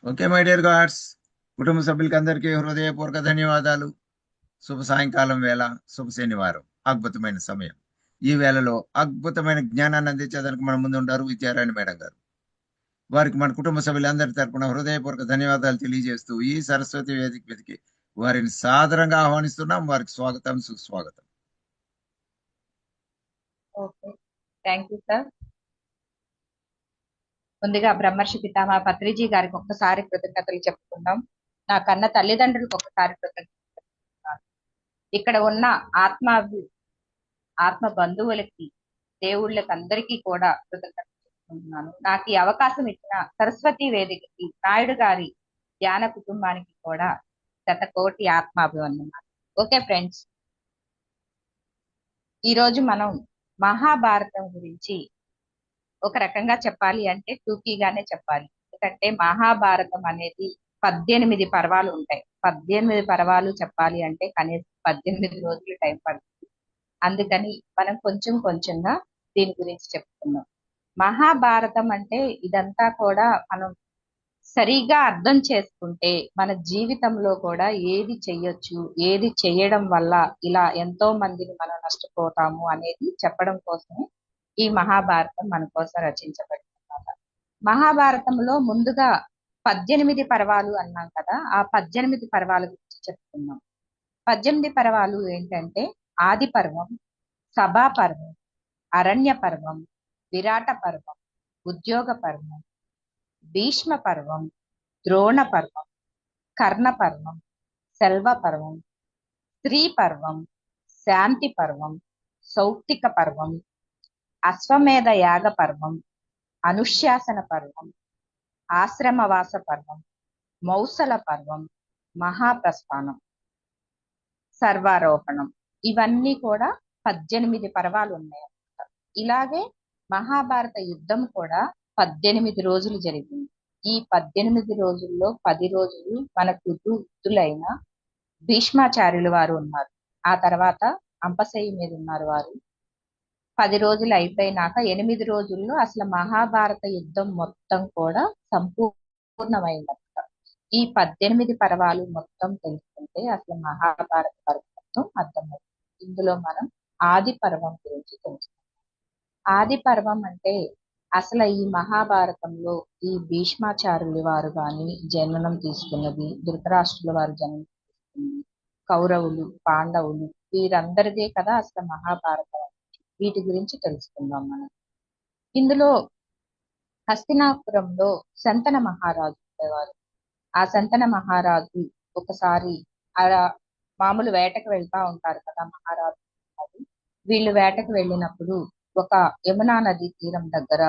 Okay my dear God's, కుటుంబ సభ్యులకి అందరికీ హృదయపూర్వక ధన్యవాదాలు. శుభ సాయంకాలం వేళ, శుభ శనివారం, అద్భుతమైన సమయం. ఈ వేళలో అద్భుతమైన జ్ఞానాన్ని అందించేదానికి మన ముందు ఉంటారు విద్యారాయణ మేడం గారు. వారికి మన కుటుంబ సభ్యులందరి తరపున హృదయపూర్వక ధన్యవాదాలు తెలియజేస్తూ ఈ సరస్వతి వేదిక మీదకి వారిని సాదరంగా ఆహ్వానిస్తున్నాం. వారికి స్వాగతం, సుస్వాగతం. Okay, thank you sir. ముందుగా బ్రహ్మర్షి పితామహ పత్రిజీ గారికి ఒక్కసారి కృతజ్ఞతలు చెప్పుకుందాం. నా కన్న తల్లిదండ్రులకు ఒక్కసారి కృతజ్ఞతలు చెప్పుకుందాం. ఇక్కడ ఉన్న ఆత్మ బంధువులకి, దేవుళ్ళకి అందరికీ కూడా కృతజ్ఞతలు చెప్పుకుంటున్నాను. నాకు ఈ అవకాశం ఇచ్చిన సరస్వతి వేదికకి, నాయుడు గారి ధ్యాన కుటుంబానికి కూడా శతకోటి ఆత్మాభివందనాలు. ఓకే ఫ్రెండ్స్, ఈ రోజు మనం మహాభారతం గురించి ఒక రకంగా చెప్పాలి అంటే టూకీగానే చెప్పాలి. ఎందుకంటే మహాభారతం అనేది 18 పర్వాలు ఉంటాయి. 18 పర్వాలు చెప్పాలి అంటే కనీసం 18 రోజులు టైం పడుతుంది. అందుకని మనం కొంచెం కొంచెంగా దీని గురించి చెప్పుకుందాం. మహాభారతం అంటే ఇదంతా కూడా మనం సరిగా అర్థం చేసుకుంటే మన జీవితంలో కూడా ఏది చెయ్యొచ్చు, ఏది చేయడం వల్ల ఇలా ఎంతో మందిని మనం నష్టపోతాము అనేది చెప్పడం కోసమే ఈ మహాభారతం మన కోసం రచించబడింది అన్నమాట. మహాభారతంలో ముందుగా 18 పర్వాలు అన్నాం కదా, ఆ 18 పర్వాల గురించి చెప్పుకుందాం. 18 పర్వాలు ఏంటంటే ఆది పర్వం, సభా పర్వం, అరణ్య పర్వం, విరాట పర్వం, ఉద్యోగ పర్వం, భీష్మ పర్వం, ద్రోణ పర్వం, కర్ణ పర్వం, సెల్వ పర్వం, స్త్రీ పర్వం, శాంతి పర్వం, సౌక్తిక పర్వం, అశ్వమేధ యాగ పర్వం, అనుశాసన పర్వం, ఆశ్రమవాస పర్వం, మౌసల పర్వం, మహాప్రస్థానం, సర్వారోహణం. ఇవన్నీ కూడా 18 పర్వాలు ఉన్నాయి. ఇలాగే మహాభారత యుద్ధం కూడా 18 రోజులు జరిగింది. ఈ 18 రోజుల్లో 10 రోజులు మన కుతులైన భీష్మాచార్యులు వారు ఉన్నారు. ఆ తర్వాత అంపశయ్య మీద ఉన్నారు వారు. 10 రోజులు అయిపోయినాక 8 రోజుల్లో అసలు మహాభారత యుద్ధం మొత్తం కూడా సంపూర్ణమైందన్నమాట. ఈ 18 పర్వాలు మొత్తం తెలుసుకుంటే అసలు మహాభారత పర్వం మొత్తం అర్థమవుతుంది. ఇందులో మనం ఆది పర్వం గురించి తెలుసుకుంటాం. ఆది పర్వం అంటే అసలు ఈ మహాభారతంలో ఈ భీష్మాచార్యులు వారు కానీ జననం తీసుకున్నది, ధృతరాష్ట్రుల వారు జననం తీసుకున్నది, కౌరవులు, పాండవులు, వీరందరిదే కదా అసలు మహాభారతం. వీటి గురించి తెలుసుకుందాం మనం. ఇందులో హస్తినాపురంలో శంతన మహారాజు ఉండేవారు. ఆ శంతన మహారాజు ఒకసారి అలా మామూలు వేటకు వెళ్తా ఉంటారు కదా మహారాజు. వీళ్ళు వేటకు వెళ్ళినప్పుడు ఒక యమునా నది తీరం దగ్గర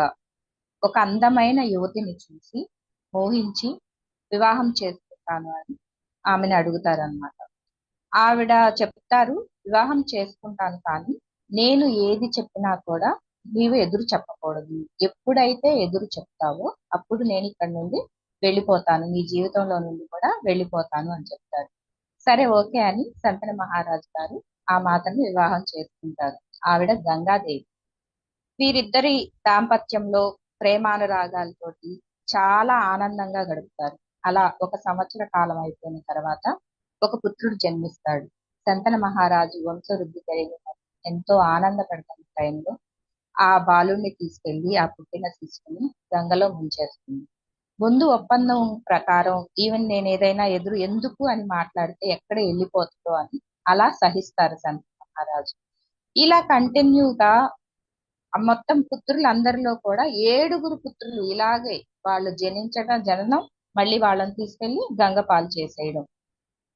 ఒక అందమైన యువతిని చూసి మోహించి వివాహం చేసుకుంటాను అని ఆమెను అడుగుతారనమాట. ఆవిడ చెప్తారు, వివాహం చేసుకుంటాను కానీ నేను ఏది చెప్పినా కూడా నీవు ఎదురు చెప్పకూడదు. ఎప్పుడైతే ఎదురు చెప్తావో అప్పుడు నేను ఇక్కడ నుండి వెళ్ళిపోతాను, నీ జీవితంలో నుండి కూడా వెళ్ళిపోతాను అని చెప్తారు. సరే ఓకే అని శంతన మహారాజు గారు ఆ మాతను వివాహం చేసుకుంటారు. ఆవిడ గంగాదేవి. వీరిద్దరి దాంపత్యంలో ప్రేమానురాగాలతోటి చాలా ఆనందంగా గడుపుతారు. అలా ఒక సంవత్సర కాలం అయిపోయిన తర్వాత ఒక పుత్రుడు జన్మిస్తాడు. శంతన మహారాజు వంశవృద్ధి జరిగిన ఎంతో ఆనందపడుతున్న టైంలో ఆ బాలుణ్ణి తీసుకెళ్లి ఆ పుట్టిన శిశువుని గంగలో ముంచేస్తుంది. ముందు ఒప్పందం ప్రకారం ఈవెన్ నేను ఏదైనా ఎదురు ఎందుకు అని మాట్లాడితే ఎక్కడ వెళ్ళిపోతుందో అని అలా సహిస్తారు శంతన మహారాజు. ఇలా కంటిన్యూగా మొత్తం పుత్రులందరిలో కూడా 7 పుత్రులు ఇలాగే వాళ్ళు జననం, మళ్ళీ వాళ్ళని తీసుకెళ్లి గంగపాలు చేసేయడం,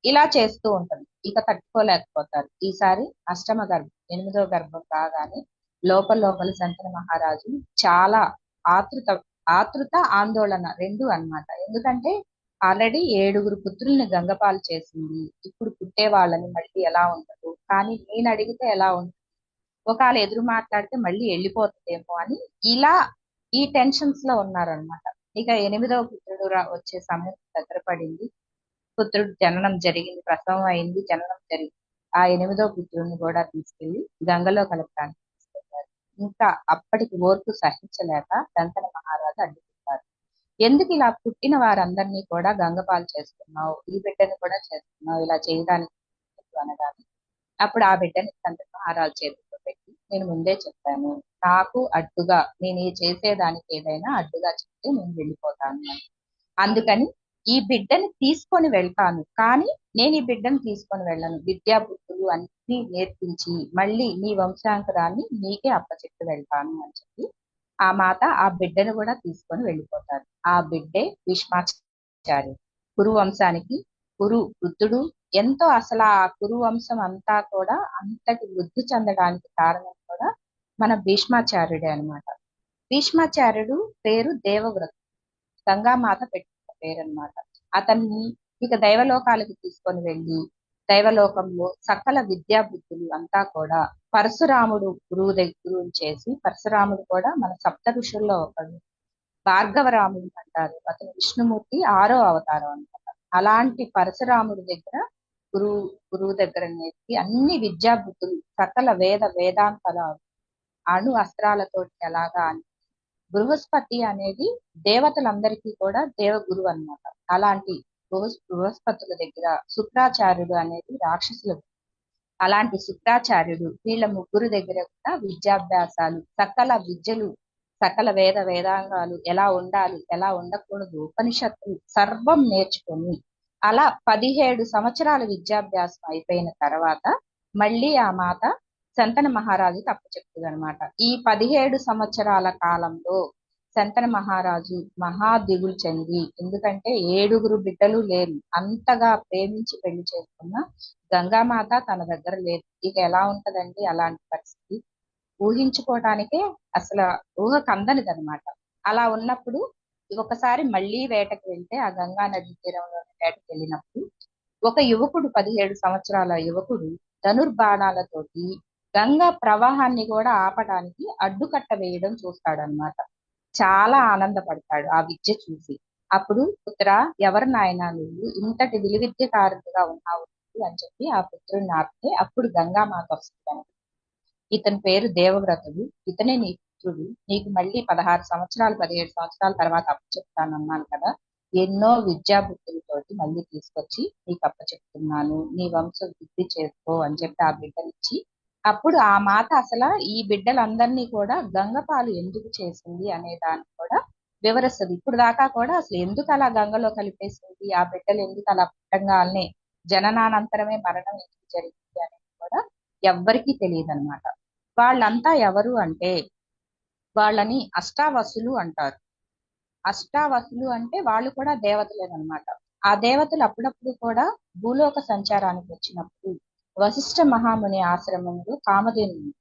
ఇలా చేస్తూ ఉంటుంది. ఇక తట్టుకోలేకపోతారు. ఈసారి అష్టమ గర్భం, 8వ గర్భం రాగానే లోపల లోపల శంతన మహారాజు చాలా ఆతృత ఆతృత ఆందోళన రెండు అన్నమాట. ఎందుకంటే ఆల్రెడీ 7 పుత్రుల్ని గంగపాలు చేసింది, ఇప్పుడు పుట్టే వాళ్ళని మళ్ళీ ఎలా ఉండదు, కానీ నేను అడిగితే ఎలా ఉంటుంది, ఒకవేళ ఎదురు మాట్లాడితే మళ్ళీ వెళ్ళిపోతుందేమో అని ఇలా ఈ టెన్షన్స్ లో ఉన్నారనమాట. ఇక 8వ పుత్రుడు వచ్చే సమయం దగ్గర పడింది. పుత్రుడు జననం జరిగింది, ప్రసవం అయింది, జననం జరిగింది. ఆ 8వ పుత్రుడిని కూడా తీసుకెళ్లి గంగలో కలపడానికి తీసుకెళ్లారు. ఇంకా అప్పటికి ఓర్పు సహించలేక దంతన మహారాజు అడ్డుకుంటారు. ఎందుకు ఇలా పుట్టిన వారందరినీ కూడా గంగపాలు చేస్తున్నావు, ఈ బిడ్డను కూడా చేస్తున్నావు ఇలా చేయడానికి అనగానే అప్పుడు ఆ బిడ్డని తండ్రి మహారాజు చేతిలో పెట్టి, నేను ముందే చెప్పాను, నాకు అడ్డుగా నేను ఈ చేసేదానికి ఏదైనా అడ్డుగా చెప్తే నేను వెళ్ళిపోతాను అని. అందుకని ఈ బిడ్డని తీసుకొని వెళ్తాను, కానీ నేను ఈ బిడ్డను తీసుకొని వెళ్ళను, విద్యా బుద్ధులు అన్ని నేర్పించి మళ్ళీ నీ వంశాంకురాన్ని నీకే అప్పచెప్పి వెళ్తాను అని చెప్పి ఆ మాత ఆ బిడ్డను కూడా తీసుకొని వెళ్ళిపోతారు. ఆ బిడ్డే భీష్మాచార్య. కురు వంశానికి కురు వృద్ధుడు. ఎంతో అసలు ఆ కురు వంశం అంతా కూడా అంతటి వృద్ధి చెందడానికి కారణం కూడా మన భీష్మాచార్యుడే అన్నమాట. భీష్మాచార్యుడు పేరు దేవవ్రత, గంగామాత పెట్టిన పేరు అన్నమాట. అతన్ని ఇక దైవలోకాలకు తీసుకొని వెళ్ళి దైవలోకంలో సకల విద్యా బుద్ధులు అంతా కూడా పరశురాముడు గురువుని చేసి, పరశురాముడు కూడా మన సప్త ఋషుల్లో ఒకడు, భార్గవరాముడు అంటారు, అతను విష్ణుమూర్తి 6వ అవతారం అన్నమాట. అలాంటి పరశురాముడి దగ్గర గురువు దగ్గర నేర్పి అన్ని విద్యా బుద్ధులు సకల వేదాంతాల అణు అస్త్రాలతోటి ఎలాగా అని బృహస్పతి అనేది దేవతలందరికీ కూడా దేవగురువు అన్నమాట. అలాంటి బృహస్పతుల దగ్గర శుక్రాచార్యుడు అనేది రాక్షసుల, అలాంటి శుక్రాచార్యుడు వీళ్ళ ముగ్గురు దగ్గర కూడా విద్యాభ్యాసాలు సకల విద్యలు సకల వేదాంగాలు ఎలా ఉండాలి ఎలా ఉండకూడదు ఉపనిషత్తులు సర్వం నేర్చుకొని అలా 17 సంవత్సరాల విద్యాభ్యాసం అయిపోయిన తర్వాత మళ్ళీ ఆ మాత శంతన మహారాజుకి అప్పచెప్తుంది అనమాట. ఈ 17 సంవత్సరాల కాలంలో శంతన మహారాజు మహా దిగులు చెంది, ఎందుకంటే 7 బిడ్డలు లేరు, అంతగా ప్రేమించి పెళ్లి చేసుకున్న గంగామాత తన దగ్గర లేదు. ఇక ఎలా ఉంటదండి అలాంటి పరిస్థితి, ఊహించుకోవటానికే అసలు ఊహకు అందనిది అనమాట. అలా ఉన్నప్పుడు ఒకసారి మళ్ళీ వేటకు వెళ్తే ఆ గంగా నది తీరంలోని వేటకు వెళ్ళినప్పుడు ఒక యువకుడు 17 సంవత్సరాల యువకుడు ధనుర్బాణాలతోటి గంగా ప్రవాహాన్ని కూడా ఆపడానికి అడ్డుకట్ట వేయడం చూస్తాడనమాట. చాలా ఆనందపడతాడు ఆ విద్య చూసి. అప్పుడు పుత్ర, ఎవరు నాయనా నువ్వు ఇంతటి విలువిద్యకారుడిగా ఉన్నావు అని చెప్పి ఆ పుత్రుడిని ఆపితే అప్పుడు గంగామాత వస్తుంది. ఇతని పేరు దేవవ్రతుడు, ఇతనే నీ పుత్రుడు, నీకు మళ్ళీ 16 సంవత్సరాలు 17 సంవత్సరాల తర్వాత అప్పచెప్తానన్నాను కదా, ఎన్నో విద్యా బుద్ధులతోటి మళ్ళీ తీసుకొచ్చి నీకు అప్పచెప్తున్నాను, నీ వంశం వృద్ధి చేసుకో అని చెప్పి ఆ బిడ్డనిచ్చి, అప్పుడు ఆ మాత అసలు ఈ బిడ్డలందరినీ కూడా గంగపాలు ఎందుకు చేసింది అనే దాన్ని కూడా వివరిస్తుంది. ఇప్పుడు దాకా కూడా అసలు ఎందుకు అలా గంగలో కలిపేసింది, ఆ బిడ్డలు ఎందుకు అలా పుట్టంగానే జననానంతరమే మరణం ఎందుకు జరిగింది అనేది కూడా ఎవ్వరికీ తెలియదు అనమాట. వాళ్ళంతా ఎవరు అంటే వాళ్ళని అష్టావసులు అంటారు. అష్టావసులు అంటే వాళ్ళు కూడా దేవతలేనమాట. ఆ దేవతలు అప్పుడప్పుడు కూడా భూలోక సంచారానికి వచ్చినప్పుడు వశిష్ఠ మహాముని ఆశ్రమంలో కామధేను ఉంది.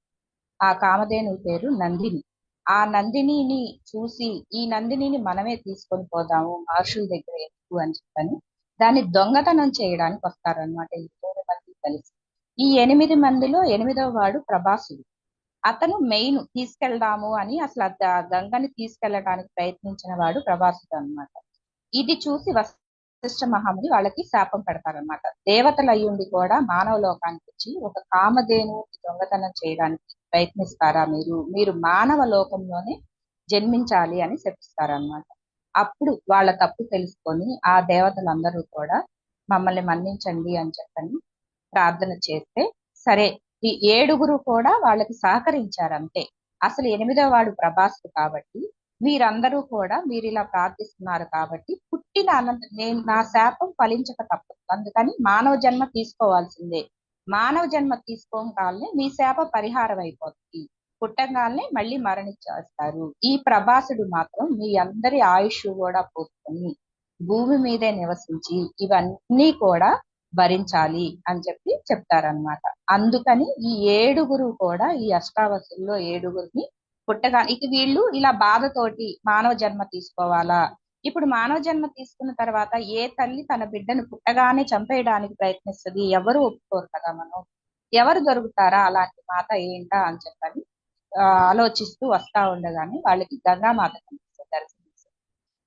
ఆ కామధేను పేరు నందిని. ఆ నందినిని చూసి ఈ నందినిని మనమే తీసుకొని పోదాము మహర్షుల దగ్గర ఎందుకు అని చెప్పని దాన్ని దొంగతనం చేయడానికి వస్తారనమాట ఈ 3 మంది కలిసి. ఈ 8 మందిలో 8వ వాడు ప్రభాసుడు. అతను మెయిన్ తీసుకెళ్దాము అని అసలు గంగని తీసుకెళ్లడానికి ప్రయత్నించిన వాడు ప్రభాసుడు అన్నమాట. ఇది చూసి వశిష్ఠ మహాముని వాళ్ళకి శాపం పెడతారనమాట. దేవతలు అయ్యుండి కూడా మానవ లోకానికి వచ్చి ఒక కామధేను దొంగతనం చేయడానికి ప్రయత్నిస్తారా, మీరు మానవ లోకంలోనే జన్మించాలి అని శపిస్తారనమాట. అప్పుడు వాళ్ళ తప్పు తెలుసుకొని ఆ దేవతలందరూ కూడా మమ్మల్ని మన్నించండి అని చెప్పని ప్రార్థన చేస్తే సరే ఈ 7 కూడా వాళ్ళకి సహకరించారు అంతే. అసలు 8వ వాడు ప్రభాసుడు కాబట్టి మీరందరూ కూడా మీరు ఇలా ప్రార్థిస్తున్నారు కాబట్టి పుట్టిన నేను నా శాపం ఫలించక తప్పదు, అందుకని మానవ జన్మ తీసుకోవాల్సిందే, మానవ జన్మ తీసుకోగానే మీ శాప పరిహారం అయిపోతుంది, పుట్టగానే మళ్ళీ మరణించేస్తారు. ఈ ప్రభాసుడు మాత్రం మీ అందరి ఆయుష్ కూడా పోసుకొని భూమి మీదే నివసించి ఇవన్నీ కూడా భరించాలి అని చెప్పి చెప్తారనమాట. అందుకని ఈ 7 కూడా ఈ అష్టావసుల్లో 7 పుట్టగా ఇక వీళ్ళు ఇలా బాధతోటి మానవ జన్మ తీసుకోవాలా, ఇప్పుడు మానవ జన్మ తీసుకున్న తర్వాత ఏ తల్లి తన బిడ్డను పుట్టగానే చంపేయడానికి ప్రయత్నిస్తుంది, ఎవరు ఒప్పుకోరు కదా, మనం ఎవరు దొరుకుతారా అలాంటి మాత ఏంటా అని చెప్పని ఆలోచిస్తూ వస్తా ఉండగానే వాళ్ళకి గంగామాత కనిపిస్తుంది, దర్శనమిస్తుంది.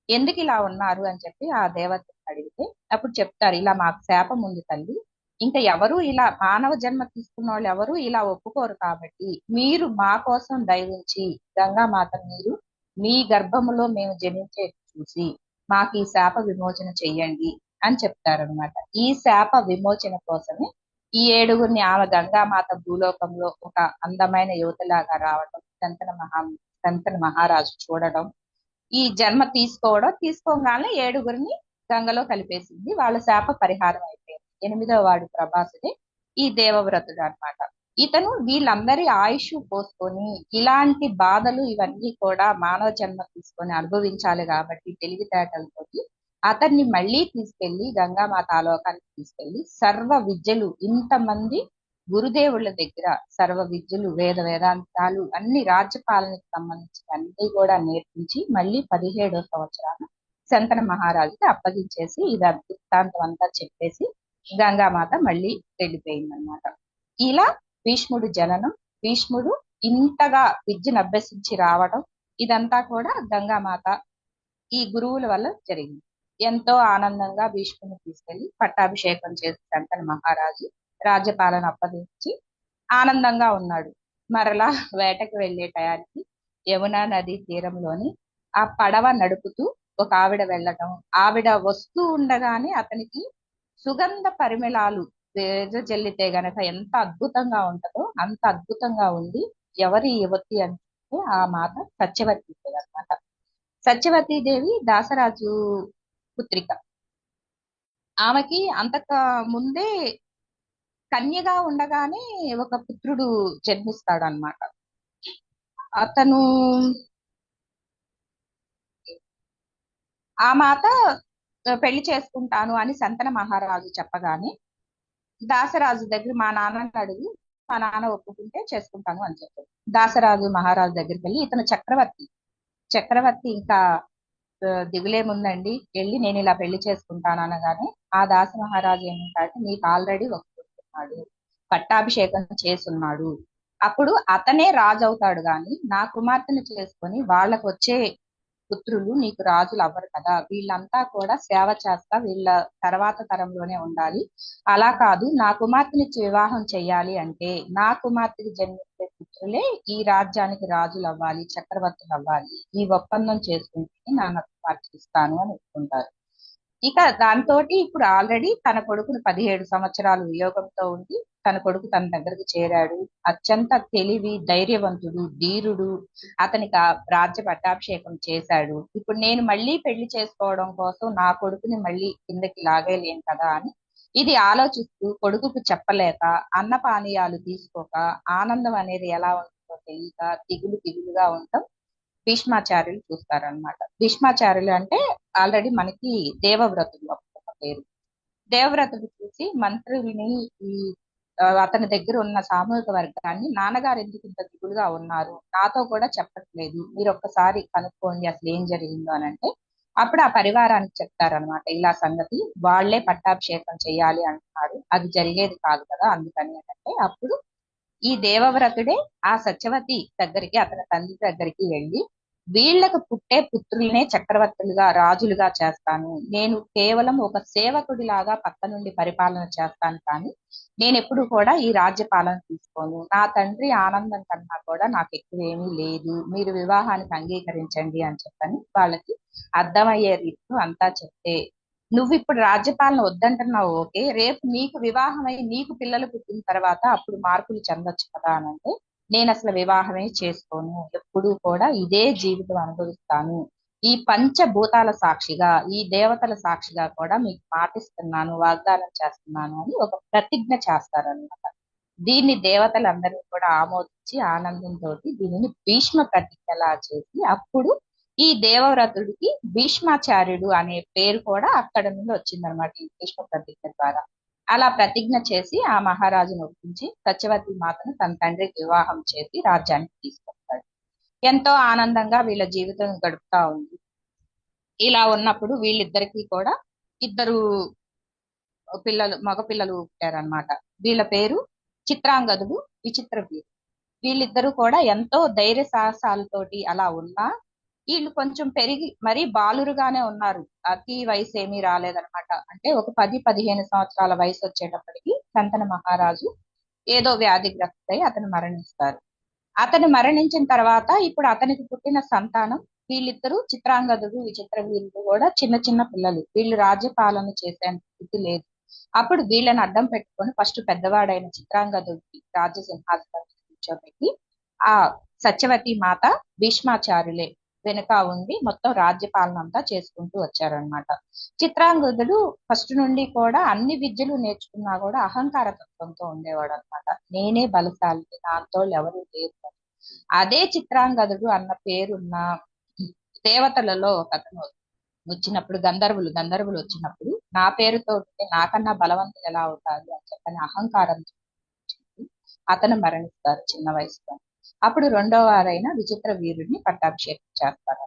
ఎందుకు ఇలా ఉన్నారు అని చెప్పి ఆ దేవతని అడిగితే అప్పుడు చెప్తారు, ఇలా మాకు శాపం ఉంది తల్లి, ఇంకా ఎవరు ఇలా మానవ జన్మ తీసుకున్న వాళ్ళు ఎవరు ఇలా ఒప్పుకోరు కాబట్టి మీరు మా కోసం దయవుంచి గంగామాత మీరు మీ గర్భములో మేము జనించే చూసి మాకు ఈ శాప విమోచన చెయ్యండి అని చెప్తారనమాట. ఈ శాప విమోచన కోసమే ఈ ఏడుగురిని ఆమె గంగామాత భూలోకంలో ఒక అందమైన యువతలాగా రావడం, శంతన మహారాజు చూడడం, ఈ జన్మ తీసుకోగానే ఏడుగురిని గంగలో కలిపేసింది. వాళ్ళ శాప పరిహారం అయిపోయింది. 8వ వాడు ప్రభాసుడే ఈ దేవవ్రతుడు అన్నమాట. ఇతను వీళ్ళందరి ఆయుష్ పోసుకొని ఇలాంటి బాధలు ఇవన్నీ కూడా మానవ జన్మ తీసుకొని అనుభవించాలి కాబట్టి తెలివితేటలతోటి అతన్ని మళ్ళీ తీసుకెళ్లి గంగామాత ఆలోకానికి తీసుకెళ్లి సర్వ విద్యలు, ఇంతమంది గురుదేవుళ్ళ దగ్గర సర్వ విద్యలు, వేదాంతాలు, అన్ని రాజ్యపాలనకి సంబంధించిన అన్ని కూడా నేర్పించి మళ్ళీ 17వ సంవత్సరాన శంతన మహారాజుకి అప్పగించేసి ఇది వృత్తాంతం అంతా చెప్పేసి గంగామాత మళ్ళీ వెళ్ళిపోయింది అనమాట. ఇలా భీష్ముడు జననం, భీష్ముడు ఇంతగా విద్యను అభ్యసించి రావడం, ఇదంతా కూడా గంగామాత ఈ గురువుల వల్ల జరిగింది. ఎంతో ఆనందంగా భీష్ముని తీసుకెళ్లి పట్టాభిషేకం చేసి శంతన మహారాజు రాజ్యపాలన అప్పగించి ఆనందంగా ఉన్నాడు. మరలా వేటకు వెళ్లే టయానికి యమునా నది తీరంలోని ఆ పడవ నడుపుతూ ఒక ఆవిడ వెళ్ళటం, ఆవిడ వస్తూ ఉండగానే అతనికి సుగంధ పరిమళాలు జల్లితే గనక ఎంత అద్భుతంగా ఉంటుందో అంత అద్భుతంగా ఉంది. ఎవరి యువతి అంటే ఆ మాత సత్యవతి అన్నమాట. సత్యవతీ దేవి దాసరాజు పుత్రిక. ఆమెకి అంతక ముందే కన్యగా ఉండగానే ఒక పుత్రుడు జన్మిస్తాడు అన్నమాట. అతను ఆ మాత పెళ్లి చేసుకుంటాను అని శంతన మహారాజు చెప్పగానే దాసరాజు దగ్గర మా నాన్నని అడిగి మా నాన్న ఒప్పుకుంటే చేసుకుంటాను అని చెప్పాడు. దాసరాజు మహారాజు దగ్గరికి వెళ్ళి ఇతను చక్రవర్తి ఇంకా దిగులేముందండి, వెళ్ళి నేను ఇలా పెళ్లి చేసుకుంటాను అనగానే ఆ దాస మహారాజు ఏమంటాడు, నీకు ఆల్రెడీ ఒప్పుకుంటున్నాడు, పట్టాభిషేకం చేసున్నాడు, అప్పుడు అతనే రాజు అవుతాడు గాని నా కుమార్తెను చేసుకొని వాళ్ళకు వచ్చే పుత్రులు నీకు రాజులు అవ్వరు కదా, వీళ్ళంతా కూడా సేవ చేస్తా వీళ్ళ తర్వాత తరంలోనే ఉండాలి. అలా కాదు, నా కుమార్తెని వివాహం చెయ్యాలి అంటే నా కుమార్తెకి జన్మించే పుత్రులే ఈ రాజ్యానికి రాజులు అవ్వాలి, చక్రవర్తులు అవ్వాలి. ఈ ఒప్పందం చేసుకుంటే నా కుమార్తె ఇస్తాను అని ఒప్పుకుంటారు. ఇక దాంతో ఇప్పుడు ఆల్రెడీ తన కొడుకును 17 సంవత్సరాలు వియోగంతో ఉండి తన కొడుకు తన దగ్గరకు చేరాడు. అత్యంత తెలివి, ధైర్యవంతుడు, ధీరుడు. అతనికి ఆ రాజ్య పట్టాభిషేకం చేశాడు. ఇప్పుడు నేను మళ్ళీ పెళ్లి చేసుకోవడం కోసం నా కొడుకుని మళ్ళీ కిందకి లాగేలేను కదా అని ఇది ఆలోచిస్తూ కొడుకుకు చెప్పలేక, అన్నపానీయాలు తీసుకోక, ఆనందం అనేది ఎలా ఉంటుందో తెలియక దిగులుగా ఉండటం భీష్మాచార్యులు చూస్తారనమాట. భీష్మాచార్యులు అంటే ఆల్రెడీ మనకి దేవవ్రతుడు ఒక పేరు. దేవవ్రతుడు చూసి మంత్రుల్ని, ఈ అతని దగ్గర ఉన్న సామూహిక వర్గాన్ని, నాన్నగారు ఎందుకు ఇంత దిగులుగా ఉన్నారు, నాతో కూడా చెప్పట్లేదు, మీరు ఒక్కసారి కనుక్కోండి అసలు ఏం జరిగిందో అని అంటే అప్పుడు ఆ పరివారానికి చెప్తారనమాట, ఇలా సంగతి వాళ్లే పట్టాభిషేకం చేయాలి అంటున్నారు, అది జరిగేది కాదు కదా, అందుకని అంటే అప్పుడు ఈ దేవవ్రతుడే ఆ సత్యవతి దగ్గరికి, అతని తండ్రి దగ్గరికి వెళ్ళి వీళ్లకు పుట్టే పుత్రులనే చక్రవర్తులుగా, రాజులుగా చేస్తాను, నేను కేవలం ఒక సేవకుడిలాగా పక్క నుండి పరిపాలన చేస్తాను, కానీ నేను ఎప్పుడు కూడా ఈ రాజ్య పాలన తీసుకోను, నా తండ్రి ఆనందం కన్నా కూడా నాకు ఎక్కువ ఏమీ లేదు, మీరు వివాహానికి అంగీకరించండి అని చెప్పని వాళ్ళకి అర్థమయ్యే రీతిలో అంతా చెప్తే, నువ్వు ఇప్పుడు రాజ్యపాలన వద్దంటున్నావు, ఓకే, రేపు నీకు వివాహమై నీకు పిల్లలు పుట్టిన తర్వాత అప్పుడు మార్పులు చెందొచ్చు కదా అని అంటే, నేను అసలు వివాహమే చేసుకోను, ఎప్పుడు కూడా ఇదే జీవితం అనుభవిస్తాను, ఈ పంచభూతాల సాక్షిగా, ఈ దేవతల సాక్షిగా కూడా మీకు మాటిస్తున్నాను, వాగ్దానం చేస్తున్నాను అని ఒక ప్రతిజ్ఞ చేస్తారన్నమాట. దీన్ని దేవతలందరినీ కూడా ఆమోదించి ఆనందంతో దీనిని భీష్మ ప్రతిజ్ఞలా చేసి అప్పుడు ఈ దేవవ్రతుడికి భీష్మాచార్యుడు అనే పేరు కూడా అక్కడ నుండి వచ్చిందనమాట, ఈ భీష్మ ప్రతిజ్ఞ ద్వారా. అలా ప్రతిజ్ఞ చేసి ఆ మహారాజును ఒప్పించి సత్యవతి మాతను తన తండ్రికి వివాహం చేసి రాజ్యానికి తీసుకొస్తాడు. ఎంతో ఆనందంగా వీళ్ళ జీవితం గడుపుతా ఉంది. ఇలా ఉన్నప్పుడు వీళ్ళిద్దరికీ కూడా ఇద్దరు మగ పిల్లలు పుట్టారనమాట. వీళ్ళ పేరు చిత్రాంగదుడు, విచిత్రవీరు. వీళ్ళిద్దరూ కూడా ఎంతో ధైర్య సాహసాలతోటి అలా ఉన్నా వీళ్ళు కొంచెం పెరిగి మరీ బాలురుగానే ఉన్నారు, అతి వయసు ఏమీ రాలేదనమాట. అంటే ఒక 10-15 సంవత్సరాల వయసు వచ్చేటప్పటికి శంతన మహారాజు ఏదో వ్యాధిగ్రస్తై అతను మరణిస్తారు. అతను మరణించిన తర్వాత ఇప్పుడు అతనికి పుట్టిన సంతానం వీళ్ళిద్దరూ చిత్రాంగదుడు విచిత్ర వీరుడు కూడా చిన్న చిన్న పిల్లలు, వీళ్ళు రాజ్యపాలన చేసే స్థితి లేదు. అప్పుడు వీళ్ళని అడ్డం పెట్టుకొని ఫస్ట్ పెద్దవాడైన చిత్రాంగదుడికి రాజ్య సింహాసనం కూర్చోబెట్టి ఆ సత్యవతి మాత భీష్మాచార్యులే వెనుక ఉండి మొత్తం రాజ్యపాలన అంతా చేసుకుంటూ వచ్చారనమాట. చిత్రాంగదుడు ఫస్ట్ నుండి కూడా అన్ని విద్యలు నేర్చుకున్నా కూడా అహంకార తత్వంతో ఉండేవాడు అనమాట. నేనే బలశాలి, నాతో ఎవరు లేరు అని. అదే చిత్రాంగదుడు అన్న పేరున్న దేవతలలో ఒక అతను వచ్చినప్పుడు, గంధర్వులు వచ్చినప్పుడు నా పేరుతో ఉంటే నాకన్నా బలవంతులు ఎలా అవుతారు అని చెప్పని అహంకారం చెప్పి అతను మరణిస్తారు చిన్న వయసులో. అప్పుడు రెండో వారైన విచిత్ర వీరుడిని పట్టాభిషేకం చేస్తారు.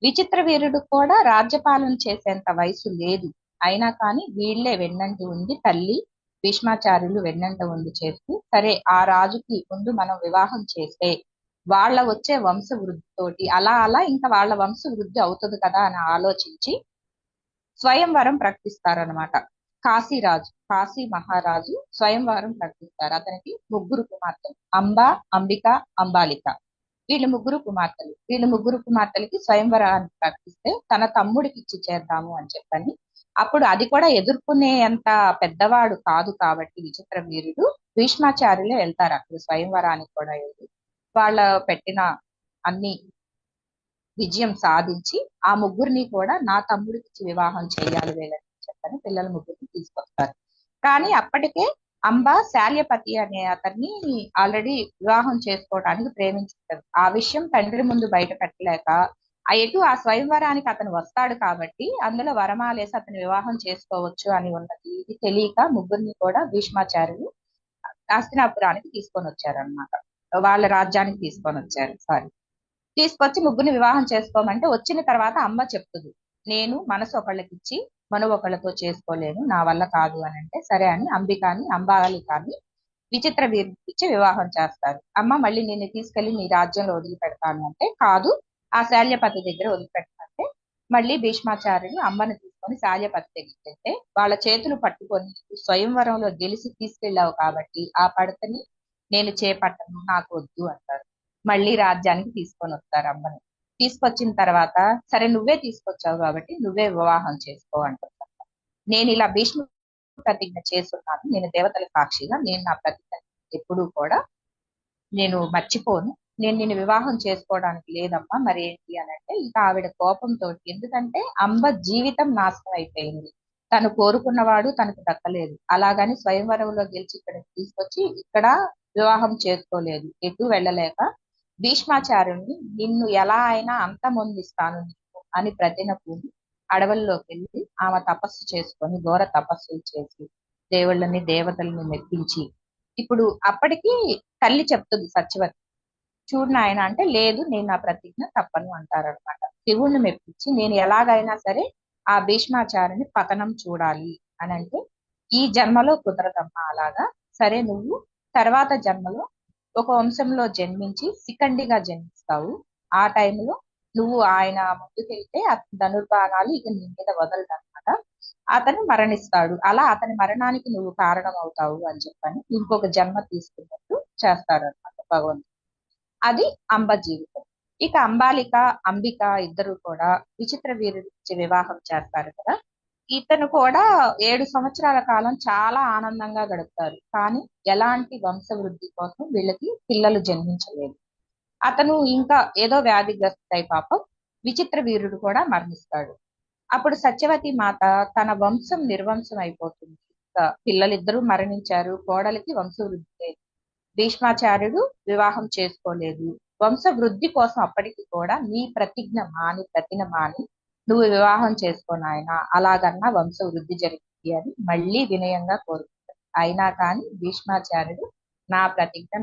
విచిత్ర వీరుడు కూడా రాజ్యపాలన చేసేంత వయసు లేదు, అయినా కానీ వీళ్ళే వెన్నంటి ఉండి, తల్లి భీష్మాచార్యులు వెన్నంట ఉండి చేస్తూ, సరే ఆ రాజుకి ముందు మనం వివాహం చేస్తే వాళ్ళ వచ్చే వంశ వృద్ధితోటి అలా అలా ఇంకా వాళ్ళ వంశ వృద్ధి అవుతుంది కదా అని ఆలోచించి స్వయంవరం ప్రకటిస్తారనమాట. కాశీరాజు, కాశీ మహారాజు స్వయంవరం ప్రకటిస్తారు. అతనికి ముగ్గురు కుమార్తెలు, అంబ, అంబిక, అంబాలిక. వీళ్ళు ముగ్గురు కుమార్తెలకి స్వయంవరాన్ని ప్రకటిస్తే తన తమ్ముడికి ఇచ్చి చేద్దాము అని చెప్పని, అప్పుడు అది కూడా ఎదుర్కొనే అంత పెద్దవాడు కాదు కాబట్టి విచిత్ర వీరుడు భీష్మాచార్యులే వెళ్తారు అక్కడ స్వయంవరానికి కూడా వెళ్ళి వాళ్ళ పెట్టిన అన్ని విజయం సాధించి ఆ ముగ్గురిని కూడా నా తమ్ముడికి ఇచ్చి వివాహం చేయాలి వీళ్ళని చెప్పని పిల్లల ముగ్గురిని తీసుకొస్తారు. కానీ అప్పటికే అంబ శాల్యపతి అనే అతన్ని ఆల్రెడీ వివాహం చేసుకోవడానికి ప్రేమించుంటారు. ఆ విషయం తండ్రి ముందు బయట పెట్టలేక ఆ స్వయంవరానికి అతను వస్తాడు కాబట్టి అందులో వరమాలేసి అతను వివాహం చేసుకోవచ్చు అని ఉన్నది. ఇది తెలియక ముగ్గురిని కూడా భీష్మాచార్యులు హస్తినాపురానికి తీసుకొని వచ్చారనమాట. వాళ్ళ రాజ్యానికి తీసుకొని వచ్చారు. సారీ, తీసుకొచ్చి ముగ్గురిని వివాహం చేసుకోమంటే వచ్చిన తర్వాత అమ్మ చెప్తుంది, నేను మనసు ఒకళ్ళకిచ్చి మనం ఒకళ్ళతో చేసుకోలేను, నా వల్ల కాదు అని అంటే, సరే అని అంబాలికాని విచిత్ర వీరుడికి ఇచ్చి వివాహం చేస్తారు. అమ్మ మళ్ళీ నిన్ను తీసుకెళ్లి నీ రాజ్యంలో వదిలిపెడతాను అంటే, కాదు ఆ శాల్యపతి దగ్గర వదిలిపెట్టమంటే, మళ్ళీ భీష్మాచార్యులు అమ్మని తీసుకొని శాల్యపతి దగ్గరికి వెళ్తే వాళ్ళ చేతులు పట్టుకొని స్వయంవరంలో గెలిచి తీసుకెళ్ళావు కాబట్టి ఆ పడతని నేను చేపట్టను, నాకు వద్దు అంటారు. మళ్ళీ రాజ్యానికి తీసుకొని వస్తారు అమ్మని. తీసుకొచ్చిన తర్వాత, సరే నువ్వే తీసుకొచ్చావు కాబట్టి నువ్వే వివాహం చేసుకో అంటారు. నేను ఇలా భీష్మ ప్రతిజ్ఞ చేస్తున్నాను, నేను దేవతల సాక్షిగా నేను నా ప్రతిజ్ఞ ఎప్పుడూ కూడా నేను మర్చిపోను, నేను నిన్ను వివాహం చేసుకోవడానికి లేదమ్మా మరి ఏంటి అని అంటే, ఇంకా ఆవిడ కోపంతో, ఎందుకంటే అంబ జీవితం నాశనం అయిపోయింది, తను కోరుకున్నవాడు తనకు దక్కలేదు, అలాగని స్వయంవరంలో గెలిచి ఇక్కడ తీసుకొచ్చి ఇక్కడ వివాహం చేసుకోలేదు, ఎటు వెళ్ళలేక భీష్మాచార్యుని నిన్ను ఎలా అయినా అంతమొందిస్తాను అని ప్రతినపూని అడవుల్లోకి వెళ్ళి ఆమె తపస్సు చేసుకొని ఘోర తపస్సులు చేసి దేవుళ్ళని దేవతల్ని మెప్పించి, ఇప్పుడు అప్పటికి తల్లి చెప్తుంది సత్యవతి, చూడు నాయన అంటే, లేదు నేను నా ప్రతిజ్ఞ తప్పను అంటారనమాట. శివుణ్ణి మెప్పించి నేను ఎలాగైనా సరే ఆ భీష్మాచార్యుని పతనం చూడాలి అని అంటే, ఈ జన్మలో కుదరదమ్మా అలాగా, సరే నువ్వు తర్వాత జన్మలో ఒక వంశంలో జన్మించి శిఖండిగా జన్మిస్తావు, ఆ టైంలో నువ్వు ఆయన ముందుకెళ్తే అతని ధనుర్బాణాలు ఇక నీ మీద వదలదన్నమాట, అతను మరణిస్తాడు, అలా అతని మరణానికి నువ్వు కారణం అవుతావు అని చెప్పని ఇంకొక జన్మ తీసుకున్నట్టు చేస్తాడు అనమాట భగవంతుడు. అది అంబ జీవితం. ఇక అంబిక ఇద్దరు కూడా విచిత్ర వీరుడి వివాహం చేస్తారు కదా. ఇతను కూడా 7 సంవత్సరాల కాలం చాలా ఆనందంగా గడుపుతారు, కానీ ఎలాంటి వంశవృద్ధి కోసం వీళ్ళకి పిల్లలు జన్మించలేదు. అతను ఇంకా ఏదో వ్యాధిగ్రస్తుడై పాపం విచిత్ర వీరుడు కూడా మరణిస్తాడు. అప్పుడు సత్యవతి మాత తన వంశం నిర్వంశం అయిపోతుంది, ఇంకా పిల్లలిద్దరూ మరణించారు, కోడలికి వంశవృద్ధి లేదు, భీష్మాచార్యుడు వివాహం చేసుకోలేదు, వంశ వృద్ధి కోసం అప్పటికి కూడా నీ ప్రతిజ్ఞ మాని నువ్వు వివాహం చేసుకోను ఆయన, అలాగన్నా వంశ వృద్ధి జరిగింది అని మళ్ళీ వినయంగా కోరుకుంటాడు. అయినా కానీ భీష్మాచార్యుడు నా ప్రతిజ్ఞ,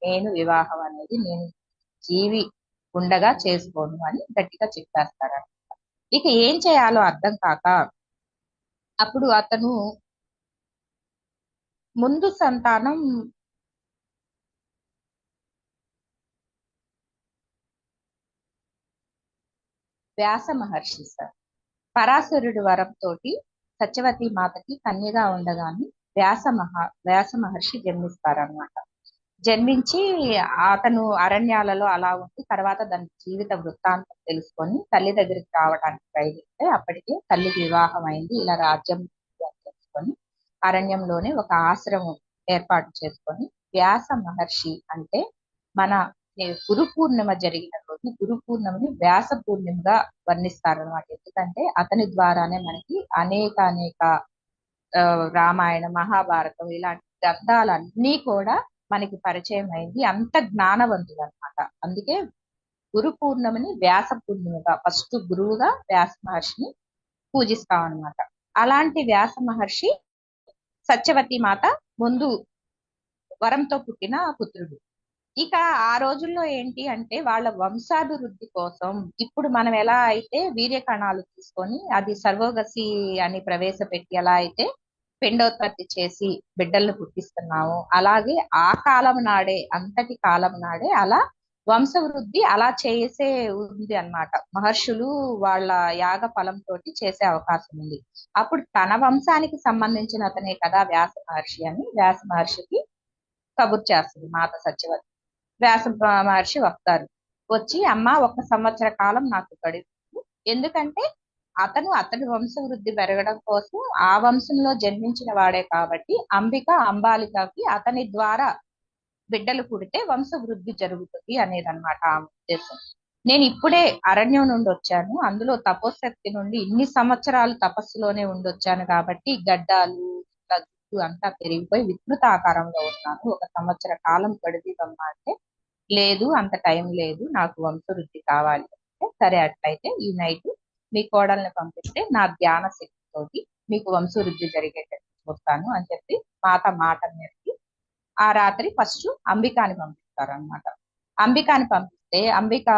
నేను వివాహం అనేది నేను జీవి ఉండగా చేసుకోను అని గట్టిగా చెప్పేస్తారన్నమాట. ఇక ఏం చేయాలో అర్థం కాక అప్పుడు అతను ముందు సంతానం వ్యాస మహర్షి సార్. పరాశరుడి వరంతో సత్యవతి మాతకి కన్యగా ఉండగానే వ్యాస మహర్షి జన్మిస్తారనమాట. జన్మించి అతను అరణ్యాలలో అలా ఉండి తర్వాత దాని జీవిత వృత్తాంతం తెలుసుకొని తల్లి దగ్గరికి రావడానికి ప్రయత్నిస్తే అప్పటికే తల్లికి వివాహం అయింది. ఇలా రాజ్యం తెలుసుకొని అరణ్యంలోనే ఒక ఆశ్రమం ఏర్పాటు చేసుకొని వ్యాస మహర్షి అంటే మన గురు పూర్ణిమ జరిగిన రోజు గురు పూర్ణిమని వ్యాస పూర్ణిమగా వర్ణిస్తారు అనమాట. ఎందుకంటే అతని ద్వారానే మనకి అనేక రామాయణ మహాభారతం ఇలాంటి గ్రంథాలన్నీ కూడా మనకి పరిచయం అయింది. అంత జ్ఞానవంతులు అనమాట. అందుకే గురు పూర్ణిమని వ్యాస పూర్ణిమగా ఫస్ట్ గురువుగా వ్యాస మహర్షిని పూజిస్తాం అనమాట. అలాంటి వ్యాస మహర్షి సత్యవతి మాత ముందు వరంతో పుట్టిన పుత్రుడు. ఇక ఆ రోజుల్లో ఏంటి అంటే వాళ్ళ వంశాభివృద్ధి కోసం ఇప్పుడు మనం ఎలా అయితే వీర్య కణాలు తీసుకొని అది సర్వోగసి అని ప్రవేశపెట్టి ఎలా అయితే పిండోత్పత్తి చేసి బిడ్డలను పుట్టిస్తున్నాము, అలాగే ఆ కాలం నాడే అంతటి కాలం నాడే అలా వంశవృద్ధి అలా చేసే ఉంది అన్నమాట. మహర్షులు వాళ్ళ యాగ ఫలంతో చేసే అవకాశం ఉంది. అప్పుడు తన వంశానికి సంబంధించిన అతనే కదా వ్యాస మహర్షి అని వ్యాస మహర్షికి కబుర్ చేస్తుంది మాత సత్యవతి. వ్యాస మహర్షి వస్తారు. వచ్చి అమ్మ 1 సంవత్సర కాలం నాకు గడువు, ఎందుకంటే అతని వంశవృద్ధి పెరగడం కోసం ఆ వంశంలో జన్మించిన వాడే కాబట్టి అంబాలికకి అతని ద్వారా బిడ్డలు పుడితే వంశవృద్ధి జరుగుతుంది అనేది అనమాట ఆ ఉద్దేశం. నేను ఇప్పుడే అరణ్యం నుండి వచ్చాను, అందులో తపోశక్తి నుండి ఇన్ని సంవత్సరాలు తపస్సులోనే ఉండొచ్చాను కాబట్టి గడ్డాలు జుట్టు అంతా పెరిగిపోయి వికృత ఆకారంలో ఉన్నాను. 1 సంవత్సర కాలం గడిపిదమ్మా అంటే, లేదు అంత టైం లేదు, నాకు వంశవృద్ధి కావాలి అంటే, సరే అట్లయితే ఈ నైట్ మీ కోడల్ని పంపిస్తే నా ధ్యాన శక్తితోటి మీకు వంశవృద్ధి జరిగేటట్టు చూస్తాను అని చెప్పి మాట మీదకి ఆ రాత్రి ఫస్ట్ అంబికాని పంపిస్తారు అనమాట. అంబికాని పంపిస్తే అంబిక